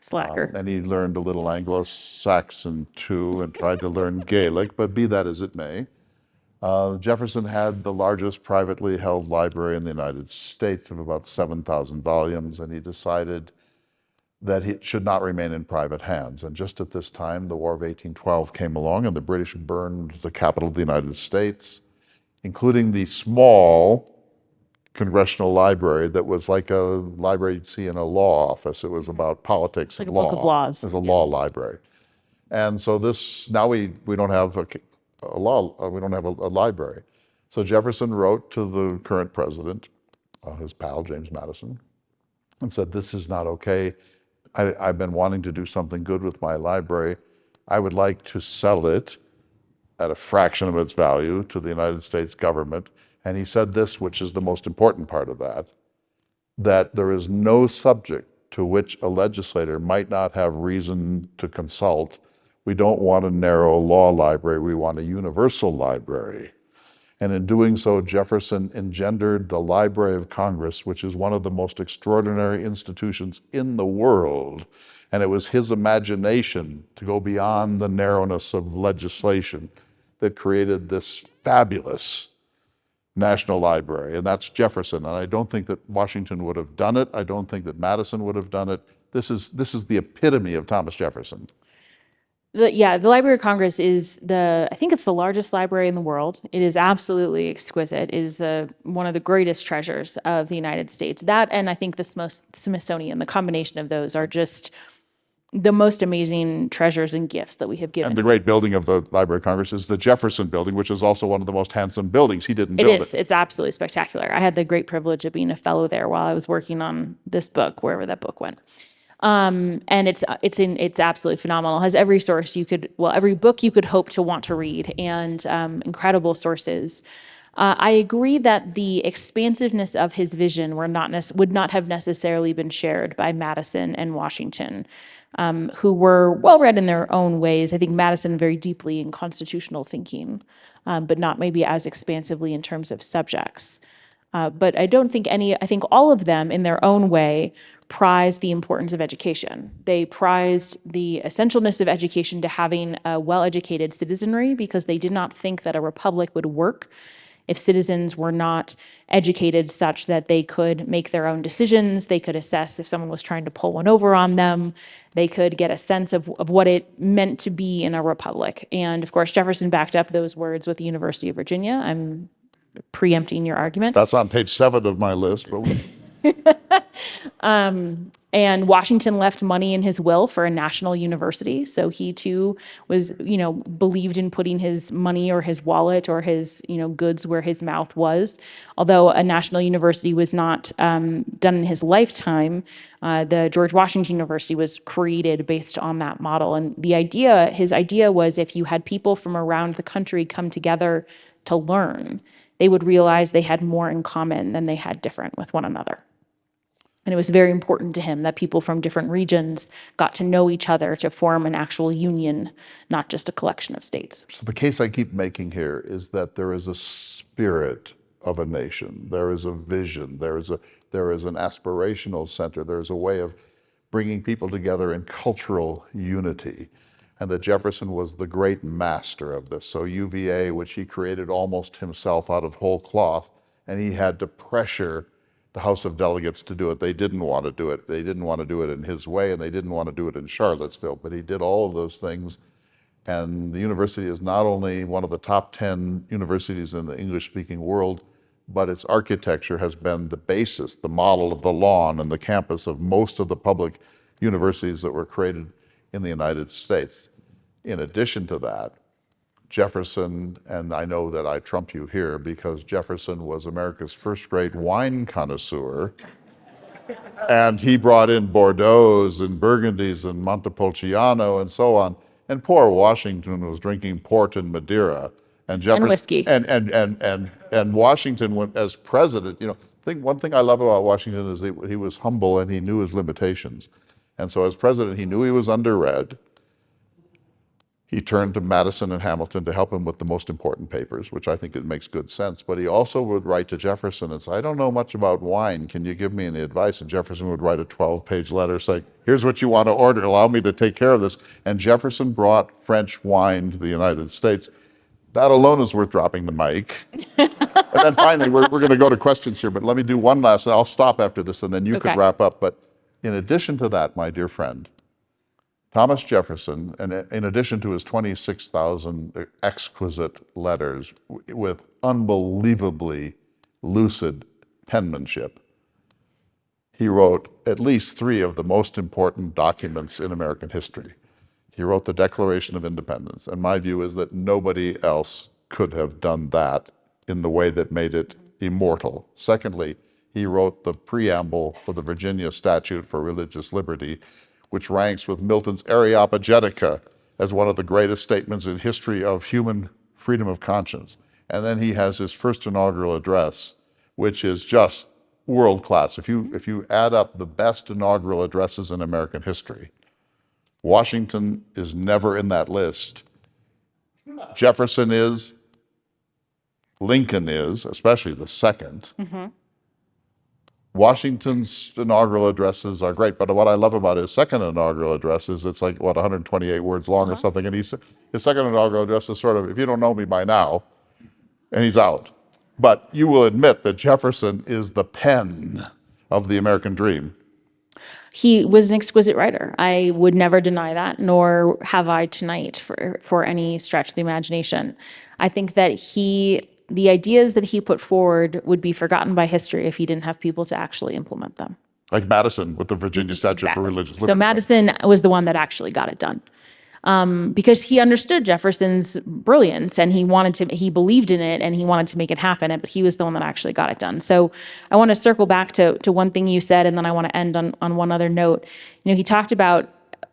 Slacker. And he learned a little Anglo-Saxon too and tried to learn Gaelic, but be that as it may. Jefferson had the largest privately held library in the United States of about 7,000 volumes, and he decided that it should not remain in private hands. And just at this time, the War of 1812 came along, and the British burned the capital of the United States, including the small congressional library that was like a library you'd see in a law office. It was about politics and law. Like a book of laws. It was a law library. And so now we don't have we don't have a library. So Jefferson wrote to the current president, his pal, James Madison, and said, this is not okay. I've been wanting to do something good with my library. I would like to sell it at a fraction of its value to the United States government. And he said this, which is the most important part of that there is no subject to which a legislator might not have reason to consult. We don't want a narrow law library, we want a universal library. And in doing so, Jefferson engendered the Library of Congress, which is one of the most extraordinary institutions in the world. And it was his imagination to go beyond the narrowness of legislation that created this fabulous National Library. And that's Jefferson. And I don't think that Washington would have done it. I don't think that Madison would have done it. This is the epitome of Thomas Jefferson. The Library of Congress is I think it's the largest library in the world. It is absolutely exquisite. It is one of the greatest treasures of the United States. That, and I think the Smithsonian, the combination of those are just the most amazing treasures and gifts that we have given. And the great building of the Library of Congress is the Jefferson Building, which is also one of the most handsome buildings. He didn't build it. It is. It's absolutely spectacular. I had the great privilege of being a fellow there while I was working on this book, wherever that book went. And it's absolutely phenomenal. It has every source every book you could hope to want to read, and incredible sources. I agree that the expansiveness of his vision would not have necessarily been shared by Madison and Washington, who were well-read in their own ways. I think Madison very deeply in constitutional thinking, but not maybe as expansively in terms of subjects. But I think all of them in their own way prized the importance of education. They prized the essentialness of education to having a well-educated citizenry, because they did not think that a republic would work if citizens were not educated such that they could make their own decisions. They could assess if someone was trying to pull one over on them. They could get a sense of what it meant to be in a republic. And of course, Jefferson backed up those words with the University of Virginia. I'm preempting your argument. That's on page 7 of my list. And Washington left money in his will for a national university. So he too was, believed in putting his money or his wallet or his, goods where his mouth was. Although a national university was not done in his lifetime, the George Washington University was created based on that model. And his idea was, if you had people from around the country come together to learn, they would realize they had more in common than they had different with one another. And it was very important to him that people from different regions got to know each other to form an actual union, not just a collection of states. So the case I keep making here is that there is a spirit of a nation. There is a vision. There is an aspirational center. There's a way of bringing people together in cultural unity. And that Jefferson was the great master of this. So UVA, which he created almost himself out of whole cloth, and he had to pressure the House of Delegates to do it. They didn't want to do it. They didn't want to do it in his way, and they didn't want to do it in Charlottesville, but he did all of those things. And the university is not only one of the top 10 universities in the English-speaking world, but its architecture has been the basis, the model of the lawn and the campus of most of the public universities that were created in the United States. In addition to that, Jefferson, and I know that I trump you here because Jefferson was America's first great wine connoisseur, and he brought in Bordeaux's and Burgundies and Montepulciano and so on. And poor Washington was drinking port and Madeira. And Jefferson, whiskey. And Washington went as president. One thing I love about Washington is he was humble and he knew his limitations. And so as president, he knew he was underread. He turned to Madison and Hamilton to help him with the most important papers, which I think it makes good sense. But he also would write to Jefferson and say, I don't know much about wine. Can you give me any advice? And Jefferson would write a 12-page letter saying, here's what you want to order. Allow me to take care of this. And Jefferson brought French wine to the United States. That alone is worth dropping the mic. And then finally, we're going to go to questions here, but let me do one last, I'll stop after this and then you could wrap up. But in addition to that, my dear friend, Thomas Jefferson, and in addition to his 26,000 exquisite letters with unbelievably lucid penmanship, he wrote at least 3 of the most important documents in American history. He wrote the Declaration of Independence, and my view is that nobody else could have done that in the way that made it immortal. Secondly, he wrote the preamble for the Virginia Statute for Religious Liberty, which ranks with Milton's Areopagitica as one of the greatest statements in history of human freedom of conscience. And then he has his first inaugural address, which is just world class. If you add up the best inaugural addresses in American history, Washington is never in that list. Jefferson is, Lincoln is, especially the second. Mm-hmm. Washington's inaugural addresses are great, but what I love about his second inaugural address is it's like, 128 words long or something, and his second inaugural address is sort of, if you don't know me by now, and he's out. But you will admit that Jefferson is the pen of the American dream. He was an exquisite writer. I would never deny that, nor have I tonight for any stretch of the imagination. I think that the ideas that he put forward would be forgotten by history if he didn't have people to actually implement them. Like Madison with the Virginia Statute for Religious Liberty. So Madison was the one that actually got it done. Because he understood Jefferson's brilliance and he believed in it and he wanted to make it happen, but he was the one that actually got it done. So I want to circle back to one thing you said, and then I want to end on one other note. He talked about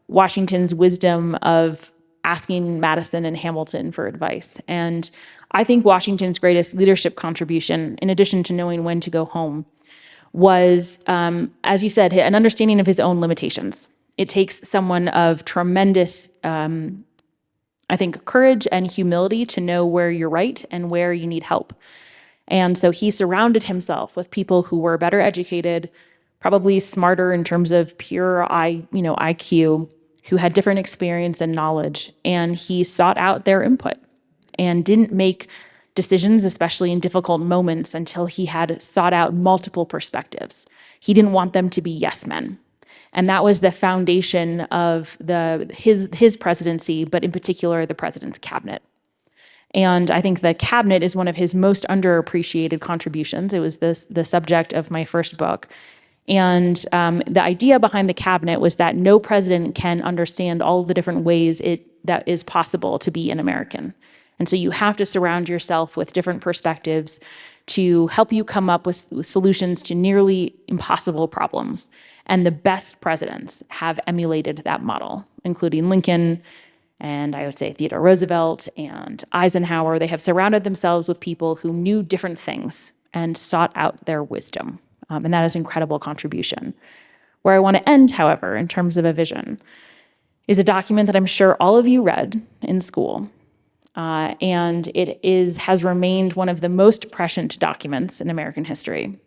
Washington's wisdom of asking Madison and Hamilton for advice. And I think Washington's greatest leadership contribution, in addition to knowing when to go home, was, as you said, an understanding of his own limitations. It takes someone of tremendous, I think, courage and humility to know where you're right and where you need help. And so he surrounded himself with people who were better educated, probably smarter in terms of pure IQ, who had different experience and knowledge, and he sought out their input and didn't make decisions, especially in difficult moments, until he had sought out multiple perspectives. He didn't want them to be yes men. And that was the foundation of his presidency, but in particular, the president's cabinet. And I think the cabinet is one of his most underappreciated contributions. It was the subject of my first book. And the idea behind the cabinet was that no president can understand all the different ways that is possible to be an American. And so you have to surround yourself with different perspectives to help you come up with solutions to nearly impossible problems. And the best presidents have emulated that model, including Lincoln, and I would say Theodore Roosevelt and Eisenhower. They have surrounded themselves with people who knew different things and sought out their wisdom. And that is an incredible contribution. Where I want to end, however, in terms of a vision, is a document that I'm sure all of you read in school. And it has remained one of the most prescient documents in American history.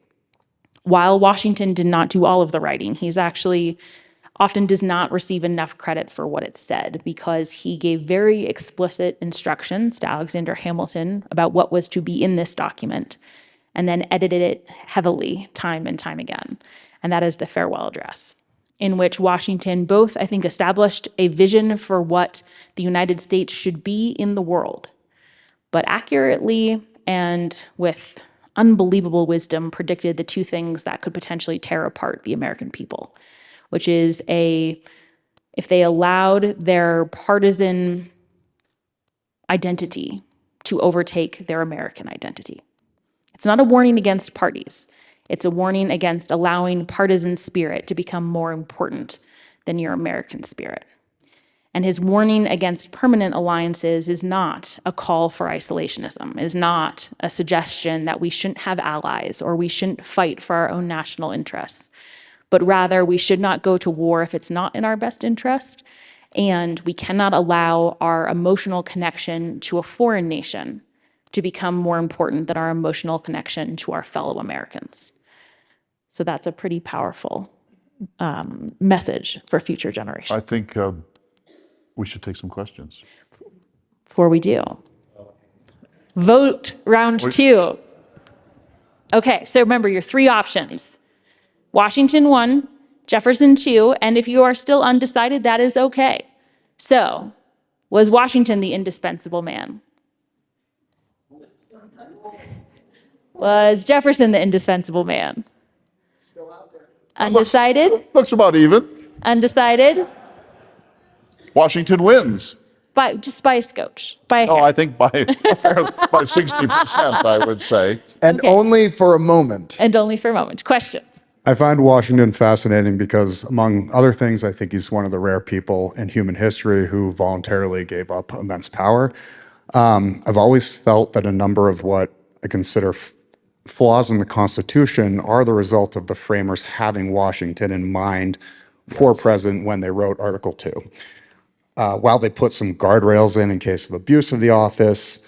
While Washington did not do all of the writing, he's actually often does not receive enough credit for what it said, because he gave very explicit instructions to Alexander Hamilton about what was to be in this document. and then edited it heavily time and time again. And that is the farewell address, in which Washington both, I think, established a vision for what the United States should be in the world, but accurately and with unbelievable wisdom predicted the two things that could potentially tear apart the American people, which is if they allowed their partisan identity to overtake their American identity. It's not a warning against parties. It's a warning against allowing partisan spirit to become more important than your American spirit. And his warning against permanent alliances is not a call for isolationism, is not a suggestion that we shouldn't have allies or we shouldn't fight for our own national interests, but rather we should not go to war if it's not in our best interest, and we cannot allow our emotional connection to a foreign nation to become more important than our emotional connection to our fellow Americans. So that's a pretty powerful message for future generations. I think we should take some questions. Before we do, vote round two. Okay, so remember your three options. Washington 1, Jefferson 2, and if you are still undecided, that is okay. So, was Washington the indispensable man? Was Jefferson the indispensable man? Still out there. Undecided? Looks about even. Undecided? Washington wins. Just by a scotch. By a No, hair. I think by 60%, I would say. And Okay. only for a moment. And only for a moment. Questions? I find Washington fascinating because, among other things, I think he's one of the rare people in human history who voluntarily gave up immense power. I've always felt that a number of what I consider flaws in the Constitution are the result of the framers having Washington in mind for president when they wrote Article 2. While they put some guardrails in case of abuse of the office,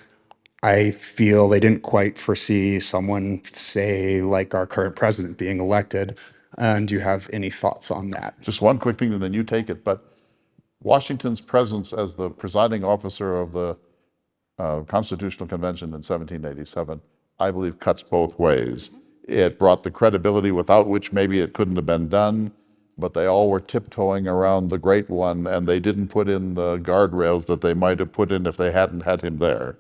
I feel they didn't quite foresee someone, say, like our current president being elected. And do you have any thoughts on that? Just one quick thing and then you take it. But Washington's presence as the presiding officer of the Constitutional Convention in 1787, I believe, cuts both ways. It brought the credibility without which maybe it couldn't have been done, but they all were tiptoeing around the great one, and they didn't put in the guardrails that they might have put in if they hadn't had him there.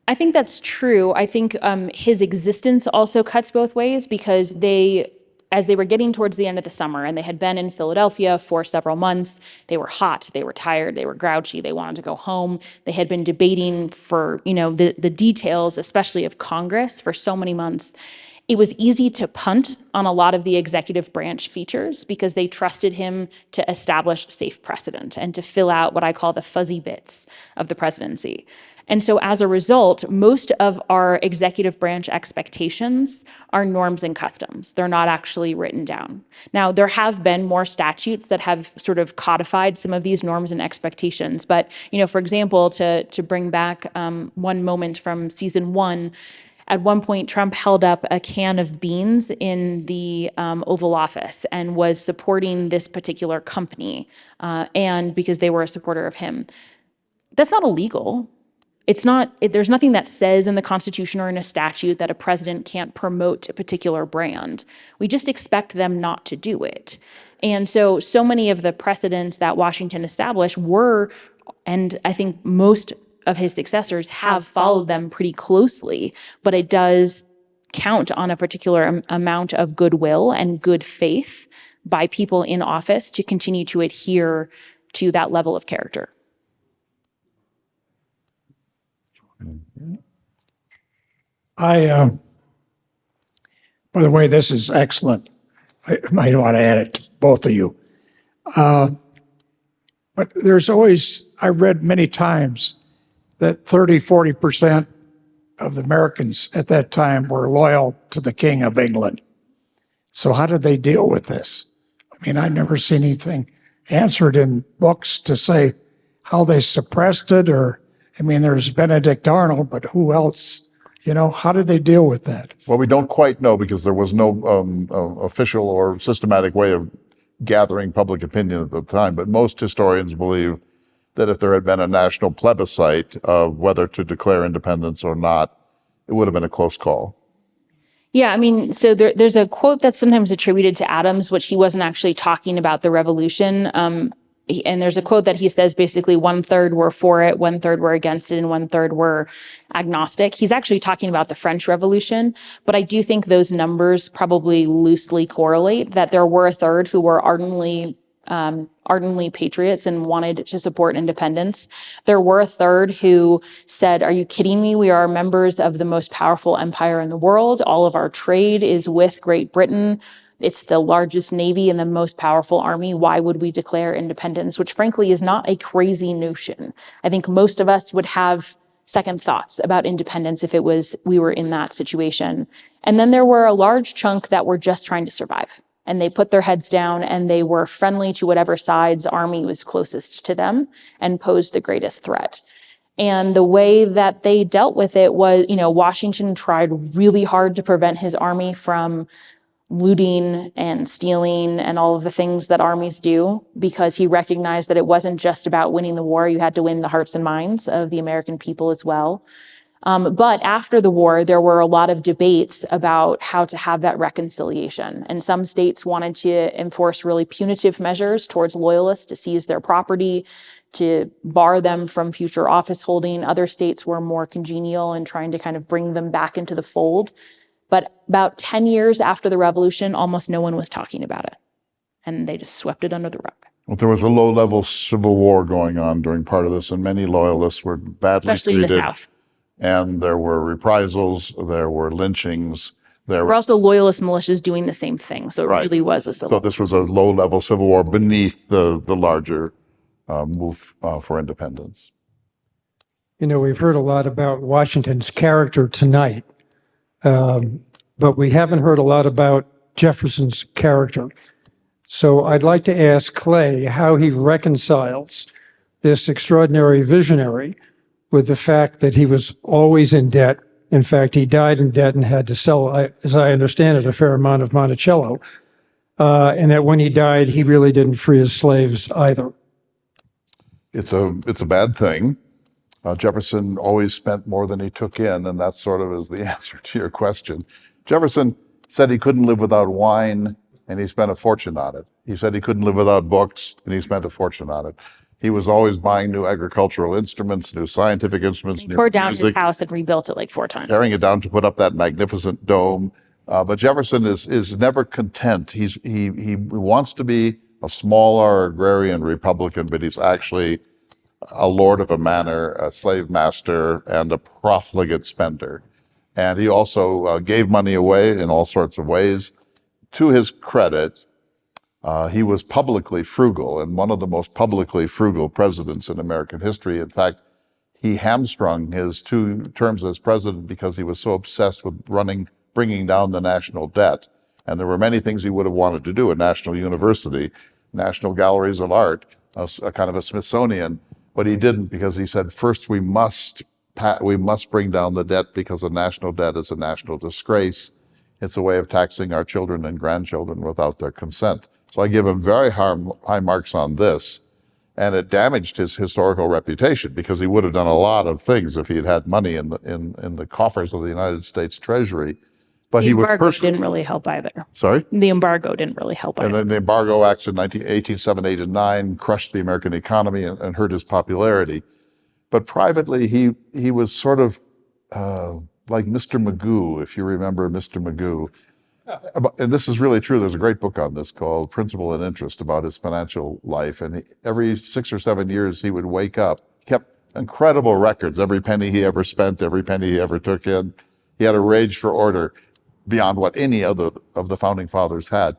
I think that's true. I think his existence also cuts both ways because as they were getting towards the end of the summer and they had been in Philadelphia for several months, they were hot, they were tired, they were grouchy, they wanted to go home. They had been debating for, the details, especially of Congress, for so many months. It was easy to punt on a lot of the executive branch features because they trusted him to establish safe precedent and to fill out what I call the fuzzy bits of the presidency. And so as a result, most of our executive branch expectations are norms and customs. They're not actually written down. Now, there have been more statutes that have sort of codified some of these norms and expectations. But, for example, to bring back one moment from season 1, at one point, Trump held up a can of beans in the Oval Office and was supporting this particular company, and because they were a supporter of him. That's not illegal. There's nothing that says in the Constitution or in a statute that a president can't promote a particular brand. We just expect them not to do it. And so many of the precedents that Washington established were, and I think most of his successors have followed them pretty closely, but it does count on a particular amount of goodwill and good faith by people in office to continue to adhere to that level of character. By the way, this is excellent. I might want to add it to both of you. But there's always, I read many times that 40% of the Americans at that time were loyal to the King of England. So how did they deal with this? I mean, I've never seen anything answered in books to say how they suppressed it, there's Benedict Arnold, but who else? How did they deal with that? Well, we don't quite know because there was no official or systematic way of gathering public opinion at the time. But most historians believe that if there had been a national plebiscite of whether to declare independence or not, it would have been a close call. Yeah, I mean, so there's a quote that's sometimes attributed to Adams, which he wasn't actually talking about the revolution. And there's a quote that he says basically 1/3 were for it, 1/3 were against it, and 1/3 were agnostic. He's actually talking about the French Revolution, but I do think those numbers probably loosely correlate, that there were a third who were ardently patriots and wanted to support independence. There were a third who said, "Are you kidding me? We are members of the most powerful empire in the world. All of our trade is with Great Britain. It's the largest navy and the most powerful army. Why would we declare independence?" Which frankly is not a crazy notion. I think most of us would have second thoughts about independence if we were in that situation. And then there were a large chunk that were just trying to survive. And they put their heads down and they were friendly to whatever side's army was closest to them and posed the greatest threat. And the way that they dealt with it was, Washington tried really hard to prevent his army from looting and stealing and all of the things that armies do, because he recognized that it wasn't just about winning the war. You had to win the hearts and minds of the American people as well. But after the war, there were a lot of debates about how to have that reconciliation. And some states wanted to enforce really punitive measures towards loyalists to seize their property, to bar them from future office holding. Other states were more congenial in trying to kind of bring them back into the fold. But about 10 years after the revolution, almost no one was talking about it. And they just swept it under the rug. Well, there was a low-level civil war going on during part of this, and many loyalists were badly Especially in the treated. South. And there were reprisals, there were lynchings. There were also loyalist militias doing the same thing. So it really was a civil war. So this was a low-level civil war beneath the larger move for independence. We've heard a lot about Washington's character tonight, but we haven't heard a lot about Jefferson's character. So I'd like to ask Clay how he reconciles this extraordinary visionary with the fact that he was always in debt. In fact, he died in debt and had to sell, as I understand it, a fair amount of Monticello. And that when he died, he really didn't free his slaves either. It's a bad thing. Jefferson always spent more than he took in, and that sort of is the answer to your question. Jefferson said he couldn't live without wine, and he spent a fortune on it. He said he couldn't live without books, and he spent a fortune on it. He was always buying new agricultural instruments, new scientific instruments. He tore down his house and rebuilt it like 4 times. Tearing it down to put up that magnificent dome. But Jefferson is never content. He wants to be a smaller agrarian Republican, but he's actually a lord of a manor, a slave master, and a profligate spender. And he also gave money away in all sorts of ways. To his credit, he was publicly frugal, and one of the most publicly frugal presidents in American history. In fact, he hamstrung his 2 terms as president because he was so obsessed with bringing down the national debt. And there were many things he would have wanted to do: a national university, national galleries of art, a kind of a Smithsonian. But he didn't, because he said, first we must bring down the debt, because a national debt is a national disgrace. It's a way of taxing our children and grandchildren without their consent. So I give him very high marks on this. And it damaged his historical reputation, because he would have done a lot of things if he had had money in the coffers of the United States Treasury. But the embargo didn't really help either. Sorry? The embargo didn't really help either. And then the embargo acts in 1807, 8, and 9 crushed the American economy and hurt his popularity. But privately, he was sort of like Mr. Magoo, if you remember Mr. Magoo. And this is really true. There's a great book on this called Principle and Interest, about his financial life. And every 6 or 7 years, he would wake up, kept incredible records, every penny he ever spent, every penny he ever took in. He had a rage for order beyond what any other of the founding fathers had.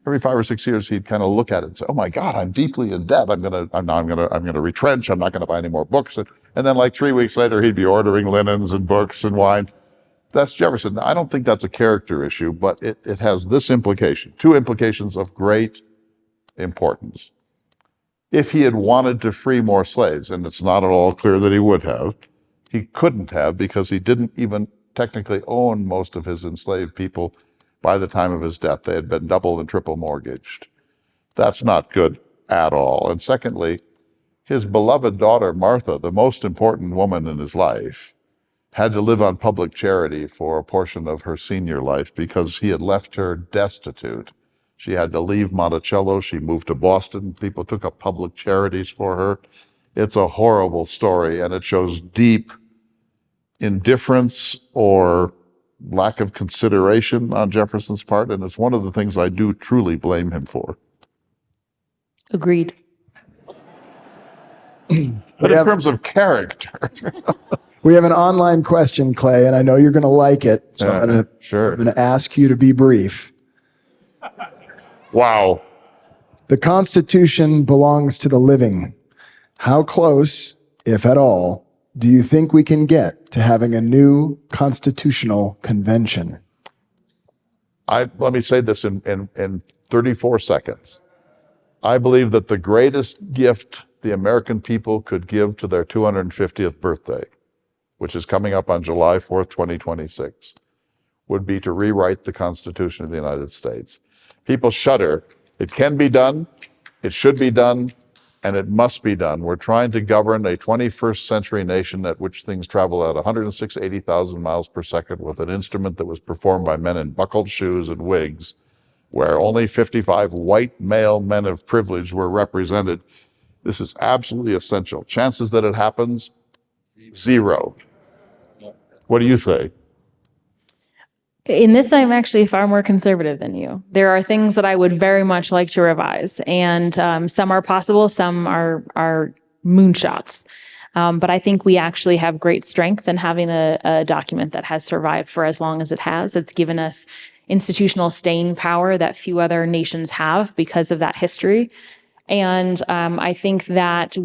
Every 5 or 6 years, he'd kind of look at it and say, "Oh my God, I'm deeply in debt. I'm gonna retrench. I'm not gonna buy any more books." And then, like 3 weeks later, he'd be ordering linens and books and wine. That's Jefferson. I don't think that's a character issue, but it has this implication, 2 implications of great importance. If he had wanted to free more slaves, and it's not at all clear that he would have, he couldn't have, because he didn't even technically own most of his enslaved people by the time of his death. They had been double and triple mortgaged. That's not good at all. And secondly, his beloved daughter, Martha, the most important woman in his life, had to live on public charity for a portion of her senior life because he had left her destitute. She had to leave Monticello. She moved to Boston. People took up public charities for her. It's a horrible story, and it shows deep indifference or lack of consideration on Jefferson's part, and it's one of the things I do truly blame him for. Agreed. But in terms of character, We have an online question, Clay, and I know you're going to like it. So I'm going to ask you to be brief. Wow. The Constitution belongs to the living. How close, if at all, do you think we can get to having a new constitutional convention? Let me say this in 34 seconds. I believe that the greatest gift the American people could give to their 250th birthday, which is coming up on July 4th, 2026, would be to rewrite the Constitution of the United States. People shudder. It can be done, it should be done, and it must be done. We're trying to govern a 21st century nation at which things travel at 180,000 miles per second with an instrument that was performed by men in buckled shoes and wigs, where only 55 white male men of privilege were represented. This is absolutely essential. Chances that it happens, 0. What do you say? In this, I'm actually far more conservative than you. There are things that I would very much like to revise, and some are possible, some are moonshots. But I think we actually have great strength in having a document that has survived for as long as it has. It's given us institutional staying power that few other nations have because of that history. And I think that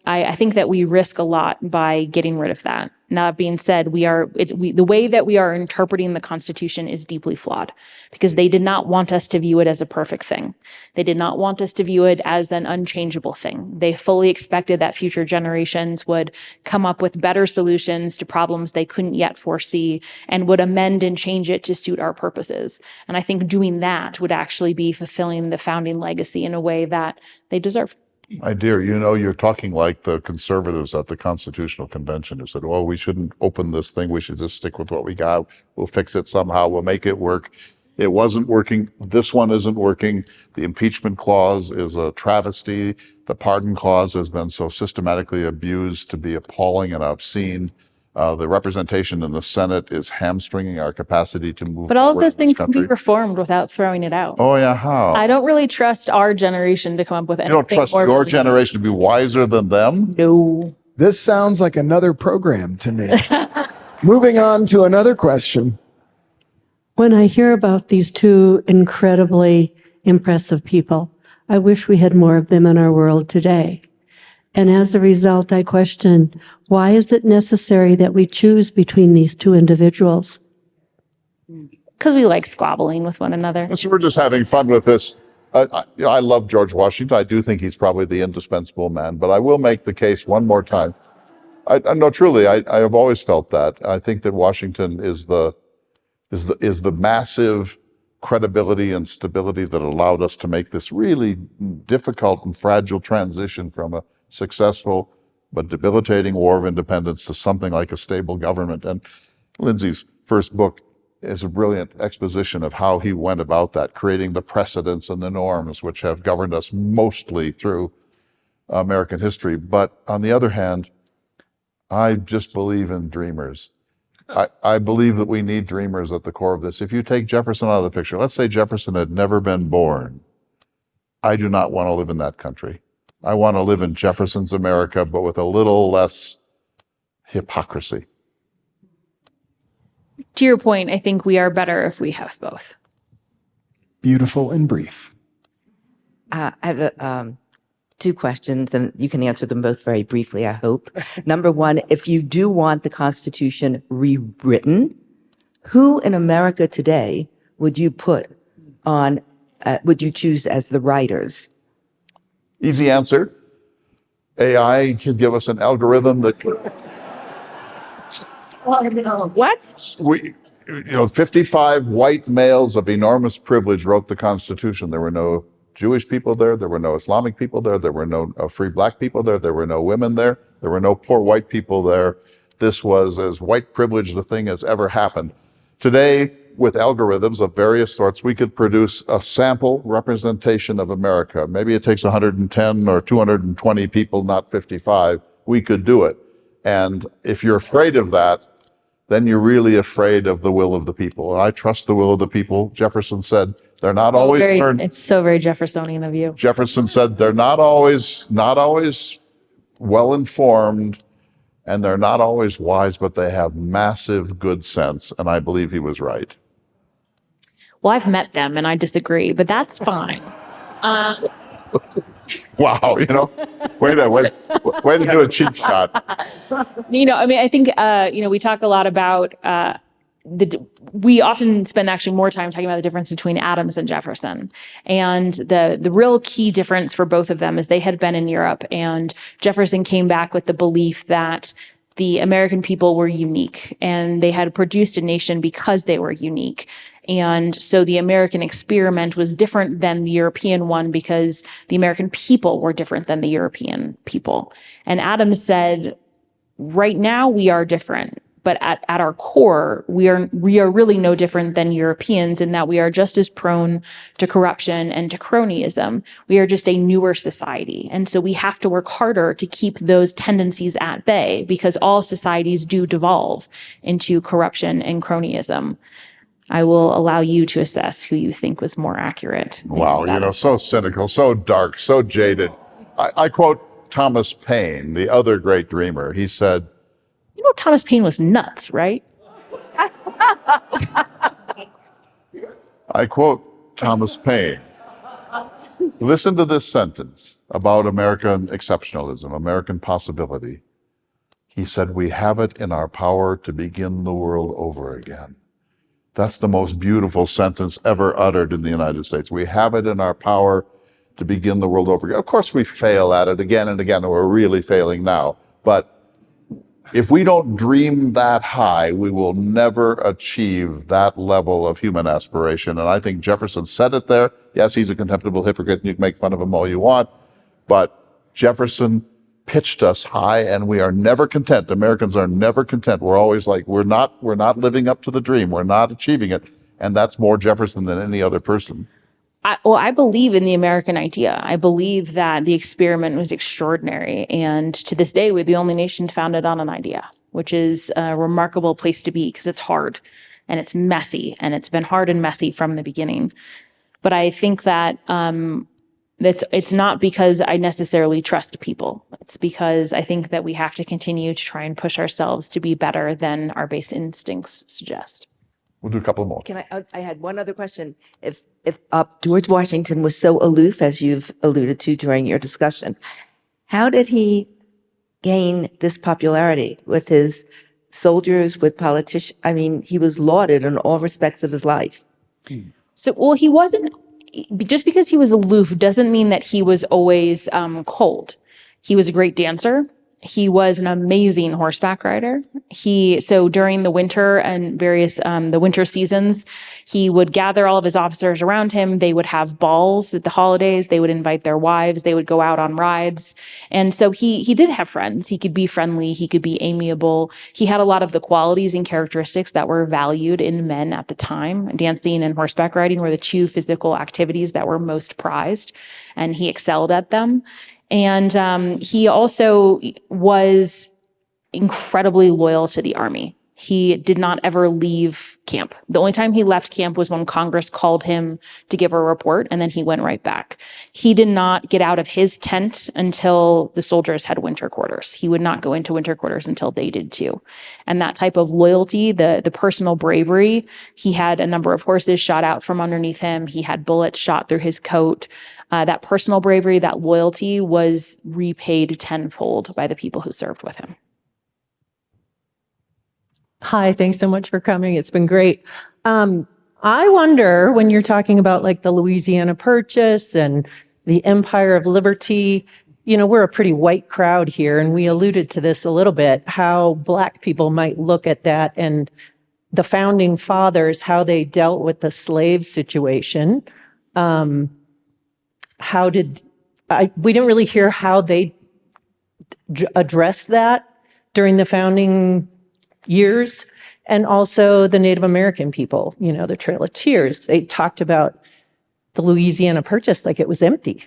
I think that we risk a lot by getting rid of that. Now, that being said, the way that we are interpreting the Constitution is deeply flawed because they did not want us to view it as a perfect thing. They did not want us to view it as an unchangeable thing. They fully expected that future generations would come up with better solutions to problems they couldn't yet foresee and would amend and change it to suit our purposes. And I think doing that would actually be fulfilling the founding legacy in a way that they deserve. My dear, you're talking like the conservatives at the Constitutional Convention who said, well, we shouldn't open this thing. We should just stick with what we got. We'll fix it somehow. We'll make it work. It wasn't working. This one isn't working. The impeachment clause is a travesty. The pardon clause has been so systematically abused to be appalling and obscene. The representation in the Senate is hamstringing our capacity to move But all of forward those in this things can be country. reformed without throwing it out. Oh, yeah, how? I don't really trust our generation to come up with anything. You don't trust your generation to be wiser than them? No. This sounds like another program to me. Moving on to another question. When I hear about these two incredibly impressive people, I wish we had more of them in our world today. And as a result, I question, why is it necessary that we choose between these two individuals? Because we like squabbling with one another. So we're just having fun with this. I love George Washington. I do think he's probably the indispensable man, but I will make the case one more time. No, truly, I have always felt that. I think that Washington is the massive credibility and stability that allowed us to make this really difficult and fragile transition from a successful but debilitating war of independence to something like a stable government. And Lindsay's first book is a brilliant exposition of how he went about that, creating the precedents and the norms which have governed us mostly through American history. But on the other hand, I just believe in dreamers. I believe that we need dreamers at the core of this. If you take Jefferson out of the picture, let's say Jefferson had never been born. I do not want to live in that country. I want to live in Jefferson's America, but with a little less hypocrisy. To your point, I think we are better if we have both. Beautiful and brief. I have two questions, and you can answer them both very briefly, I hope. Number one, if you do want the Constitution rewritten, who in America today would you put on, would you choose as the writers? Easy answer. AI could give us an algorithm that could. What? 55 white males of enormous privilege wrote the Constitution. There were no Jewish people there. There were no Islamic people there. There were no free black people there. There were no women there. There were no poor white people there. this was as white privileged a thing as ever happened. Today, with algorithms of various sorts, we could produce a sample representation of America. Maybe it takes 110 or 220 people, not 55. We could do it. And if you're afraid of that, then you're really afraid of the will of the people. And I trust the will of the people. Jefferson said, they're not always learned. It's so very Jeffersonian of you. Jefferson said, they're not always well informed, and they're not always wise, but they have massive good sense. And I believe he was right. Well, I've met them and I disagree, but that's fine. Wow, way to do a cheap shot. I think, we talk a lot about, we often spend actually more time talking about the difference between Adams and Jefferson. And the real key difference for both of them is they had been in Europe, and Jefferson came back with the belief that the American people were unique and they had produced a nation because they were unique. And so the American experiment was different than the European one because the American people were different than the European people. And Adams said, right now we are different, but at our core, we are really no different than Europeans in that we are just as prone to corruption and to cronyism. We are just a newer society. And so we have to work harder to keep those tendencies at bay because all societies do devolve into corruption and cronyism. I will allow you to assess who you think was more accurate. Wow, so cynical, so dark, so jaded. I quote Thomas Paine, the other great dreamer. He said, Thomas Paine was nuts, right? I quote Thomas Paine. Listen to this sentence about American exceptionalism, American possibility. He said, we have it in our power to begin the world over again. That's the most beautiful sentence ever uttered in the United States. We have it in our power to begin the world over again. Of course, we fail at it again and again, and we're really failing now. But if we don't dream that high, we will never achieve that level of human aspiration. And I think Jefferson said it there. Yes, he's a contemptible hypocrite, and you can make fun of him all you want. But Jefferson pitched us high, and we are never content. Americans are never content. We're always like, we're not living up to the dream. We're not achieving it. And that's more Jefferson than any other person. I believe in the American idea. I believe that the experiment was extraordinary. And to this day, we're the only nation founded on an idea, which is a remarkable place to be because it's hard and it's messy, and it's been hard and messy from the beginning. But I think that it's not because I necessarily trust people. It's because I think that we have to continue to try and push ourselves to be better than our base instincts suggest. We'll do a couple more. I had one other question. If George Washington was so aloof, as you've alluded to during your discussion, how did he gain this popularity with his soldiers, with politicians? I mean, he was lauded in all respects of his life. So, he wasn't, just because he was aloof doesn't mean that he was always cold. He was a great dancer. He was an amazing horseback rider. So during the winter and various, the winter seasons, he would gather all of his officers around him. They would have balls at the holidays. They would invite their wives. They would go out on rides. And so he did have friends. He could be friendly. He could be amiable. He had a lot of the qualities and characteristics that were valued in men at the time. Dancing and horseback riding were the two physical activities that were most prized, and he excelled at them. And he also was incredibly loyal to the army. He did not ever leave camp. The only time he left camp was when Congress called him to give a report, and then he went right back. He did not get out of his tent until the soldiers had winter quarters. He would not go into winter quarters until they did too. And that type of loyalty, the personal bravery, he had a number of horses shot out from underneath him. He had bullets shot through his coat. That personal bravery, that loyalty was repaid tenfold by the people who served with him. Hi, thanks so much for coming. It's been great. I wonder, when you're talking about like the Louisiana Purchase and the Empire of Liberty, we're a pretty white crowd here, and we alluded to this a little bit, how Black people might look at that and the founding fathers, how they dealt with the slave situation. We didn't really hear how they address that. during the founding years, and also the Native American people, the Trail of Tears. They talked about the Louisiana Purchase like it was empty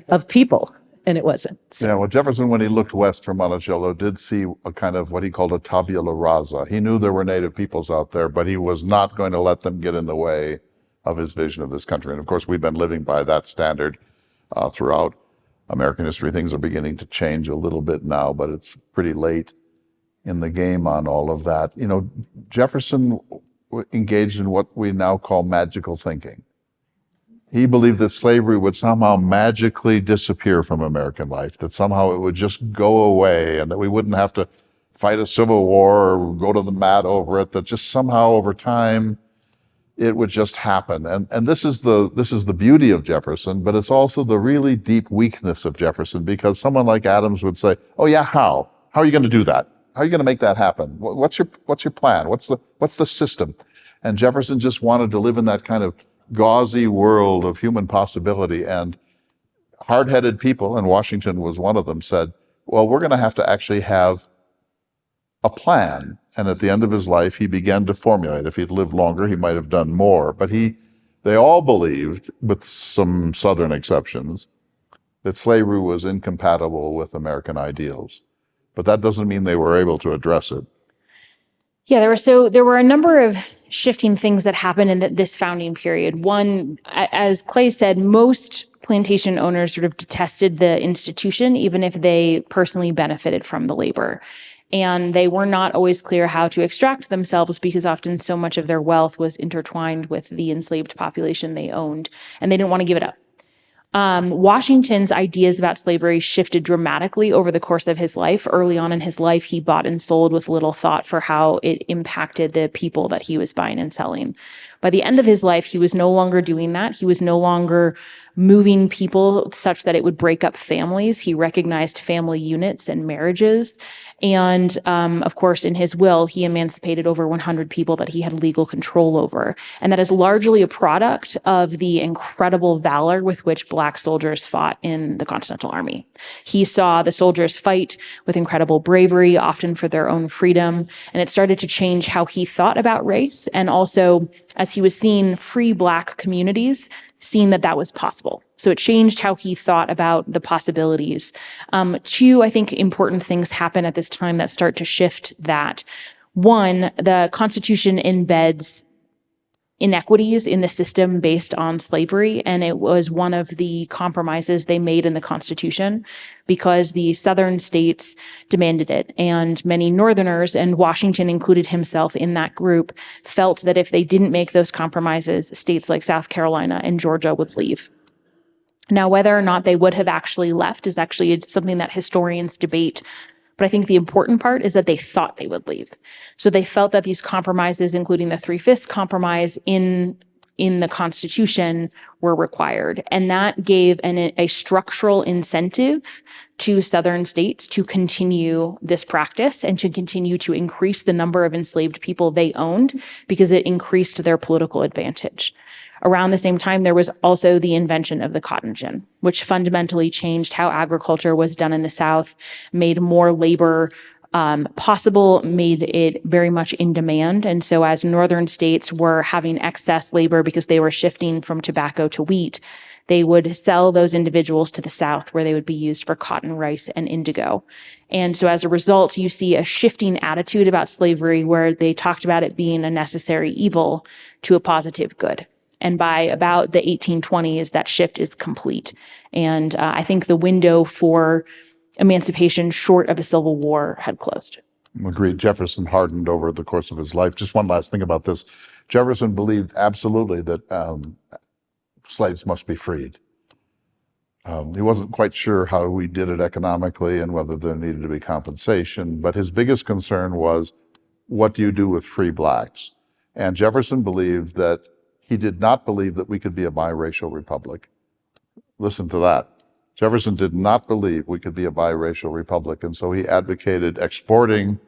of people, and it wasn't. So. Yeah, well, Jefferson, when he looked west from Monticello, did see a kind of what he called a tabula rasa. He knew there were native peoples out there, but he was not going to let them get in the way of his vision of this country. And of course, we've been living by that standard throughout American history. Things are beginning to change a little bit now, but it's pretty late in the game on all of that. Jefferson engaged in what we now call magical thinking. He believed that slavery would somehow magically disappear from American life, that somehow it would just go away and that we wouldn't have to fight a civil war or go to the mat over it, that just somehow over time it would just happen. And this is the beauty of Jefferson, but it's also the really deep weakness of Jefferson, because someone like Adams would say, oh yeah, how? How are you going to do that? How are you going to make that happen? What's your plan? What's the system? And Jefferson just wanted to live in that kind of gauzy world of human possibility. And hard-headed people, and Washington was one of them, said, well, we're going to have to actually have a plan. And at the end of his life, he began to formulate. If he'd lived longer, he might have done more. But they all believed, with some Southern exceptions, that slavery was incompatible with American ideals. But that doesn't mean they were able to address it. Yeah, there were a number of shifting things that happened in this founding period. One, as Clay said, most plantation owners sort of detested the institution, even if they personally benefited from the labor. And they were not always clear how to extract themselves, because often so much of their wealth was intertwined with the enslaved population they owned, and they didn't want to give it up. Washington's ideas about slavery shifted dramatically over the course of his life. Early on in his life, he bought and sold with little thought for how it impacted the people that he was buying and selling. By the end of his life, he was no longer doing that. He was no longer moving people such that it would break up families. He recognized family units and marriages. And of course, in his will, he emancipated over 100 people that he had legal control over. And that is largely a product of the incredible valor with which Black soldiers fought in the Continental Army. He saw the soldiers fight with incredible bravery, often for their own freedom. And it started to change how he thought about race. And also, as he was seeing free Black communities, seeing that was possible. So it changed how he thought about the possibilities. Two, I think, important things happen at this time that start to shift that. One, the Constitution embeds inequities in the system based on slavery, and it was one of the compromises they made in the Constitution because the southern states demanded it, and many northerners, and Washington included himself in that group, felt that if they didn't make those compromises, states like South Carolina and Georgia would leave. Now, whether or not they would have actually left is actually something that historians debate. But I think the important part is that they thought they would leave. So they felt that these compromises, including the 3/5 compromise in the Constitution, were required. And that gave a structural incentive to Southern states to continue this practice and to continue to increase the number of enslaved people they owned, because it increased their political advantage. Around the same time, there was also the invention of the cotton gin, which fundamentally changed how agriculture was done in the South, made more labor possible, made it very much in demand. And so as northern states were having excess labor because they were shifting from tobacco to wheat, they would sell those individuals to the South, where they would be used for cotton, rice, and indigo. And so as a result, you see a shifting attitude about slavery, where they talked about it being a necessary evil to a positive good. And by about the 1820s, that shift is complete. And I think the window for emancipation short of a civil war had closed. Agreed. Jefferson hardened over the course of his life. Just one last thing about this. Jefferson believed absolutely that slaves must be freed. He wasn't quite sure how we did it economically and whether there needed to be compensation, but his biggest concern was, what do you do with free Blacks? And Jefferson believed that he did not believe that we could be a biracial republic. Listen to that. Jefferson did not believe we could be a biracial republic, and so he advocated exporting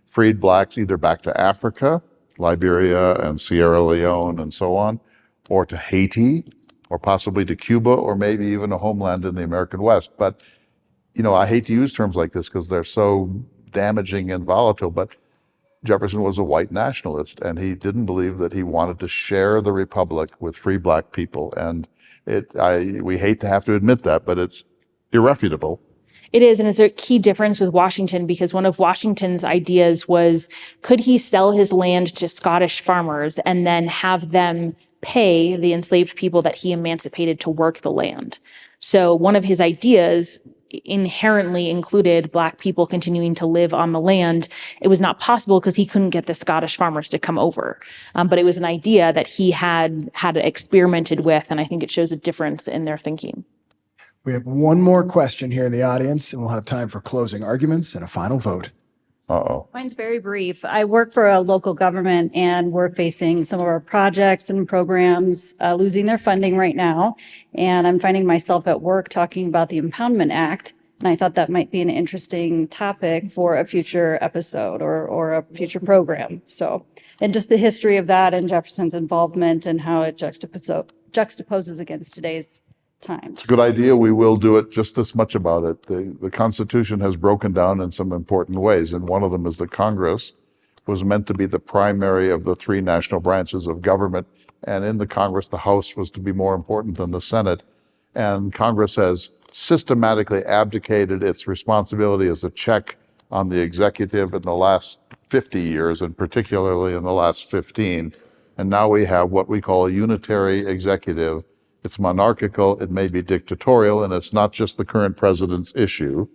freed Blacks either back to Africa, Liberia and Sierra Leone and so on, or to Haiti, or possibly to Cuba, or maybe even a homeland in the American West. But, I hate to use terms like this because they're so damaging and volatile. But Jefferson was a white nationalist, and he didn't believe that he wanted to share the republic with free black people. And we hate to have to admit that, but it's irrefutable. It is, and it's a key difference with Washington, because one of Washington's ideas was, could he sell his land to Scottish farmers and then have them pay the enslaved people that he emancipated to work the land? So one of his ideas inherently included black people continuing to live on the land. It was not possible because he couldn't get the Scottish farmers to come over. But it was an idea that he had experimented with, and I think it shows a difference in their thinking. We have one more question here in the audience, and we'll have time for closing arguments and a final vote. Uh-oh. Mine's very brief. I work for a local government, and we're facing some of our projects and programs losing their funding right now. And I'm finding myself at work talking about the Impoundment Act. And I thought that might be an interesting topic for a future episode or a future program. So, and just the history of that and Jefferson's involvement and how it juxtaposes against today's times. It's a good idea. We will do it, just this much about it. The Constitution has broken down in some important ways, and one of them is that Congress was meant to be the primary of the three national branches of government, and in the Congress, the House was to be more important than the Senate, and Congress has systematically abdicated its responsibility as a check on the executive in the last 50 years, and particularly in the last 15, and now we have what we call a unitary executive. It's monarchical, it may be dictatorial, and it's not just the current president's issue.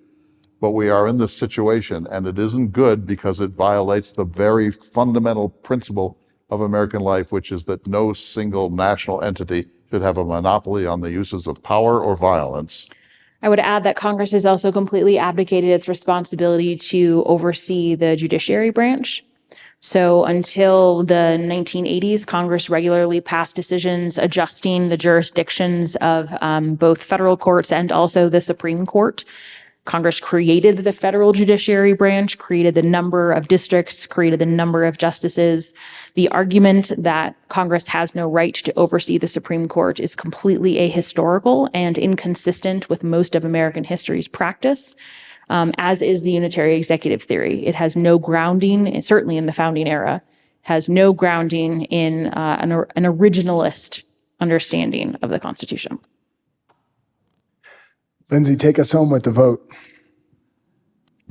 But we are in this situation, and it isn't good because it violates the very fundamental principle of American life, which is that no single national entity should have a monopoly on the uses of power or violence. I would add that Congress has also completely abdicated its responsibility to oversee the judiciary branch. So until the 1980s, Congress regularly passed decisions adjusting the jurisdictions of both federal courts and also the Supreme Court. Congress created the federal judiciary branch, created the number of districts, created the number of justices. The argument that Congress has no right to oversee the Supreme Court is completely ahistorical and inconsistent with most of American history's practice. As is the unitary executive theory. It has no grounding, certainly in the founding era, has no grounding in an originalist understanding of the Constitution. Lindsay, take us home with the vote.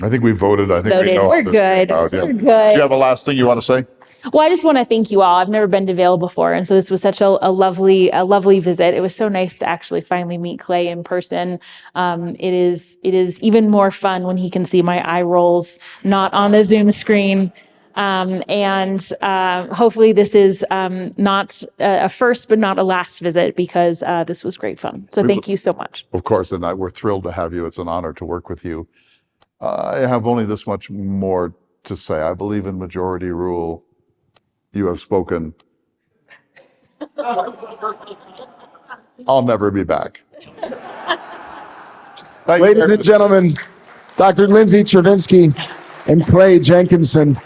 I think we voted. I think we know We're how this good. came out. Yeah. We're good. Do you have a last thing you want to say? Well, I just want to thank you all. I've never been to Vail before, and so this was such a lovely visit. It was so nice to actually finally meet Clay in person. It is even more fun when he can see my eye rolls, not on the Zoom screen. And hopefully this is not a first, but not a last visit, because this was great fun. So thank you so much. Of course, and we're thrilled to have you. It's an honor to work with you. I have only this much more to say. I believe in majority rule. You have spoken. I'll never be back. Ladies and gentlemen, Dr. Lindsay Chervinsky and Clay Jenkinson.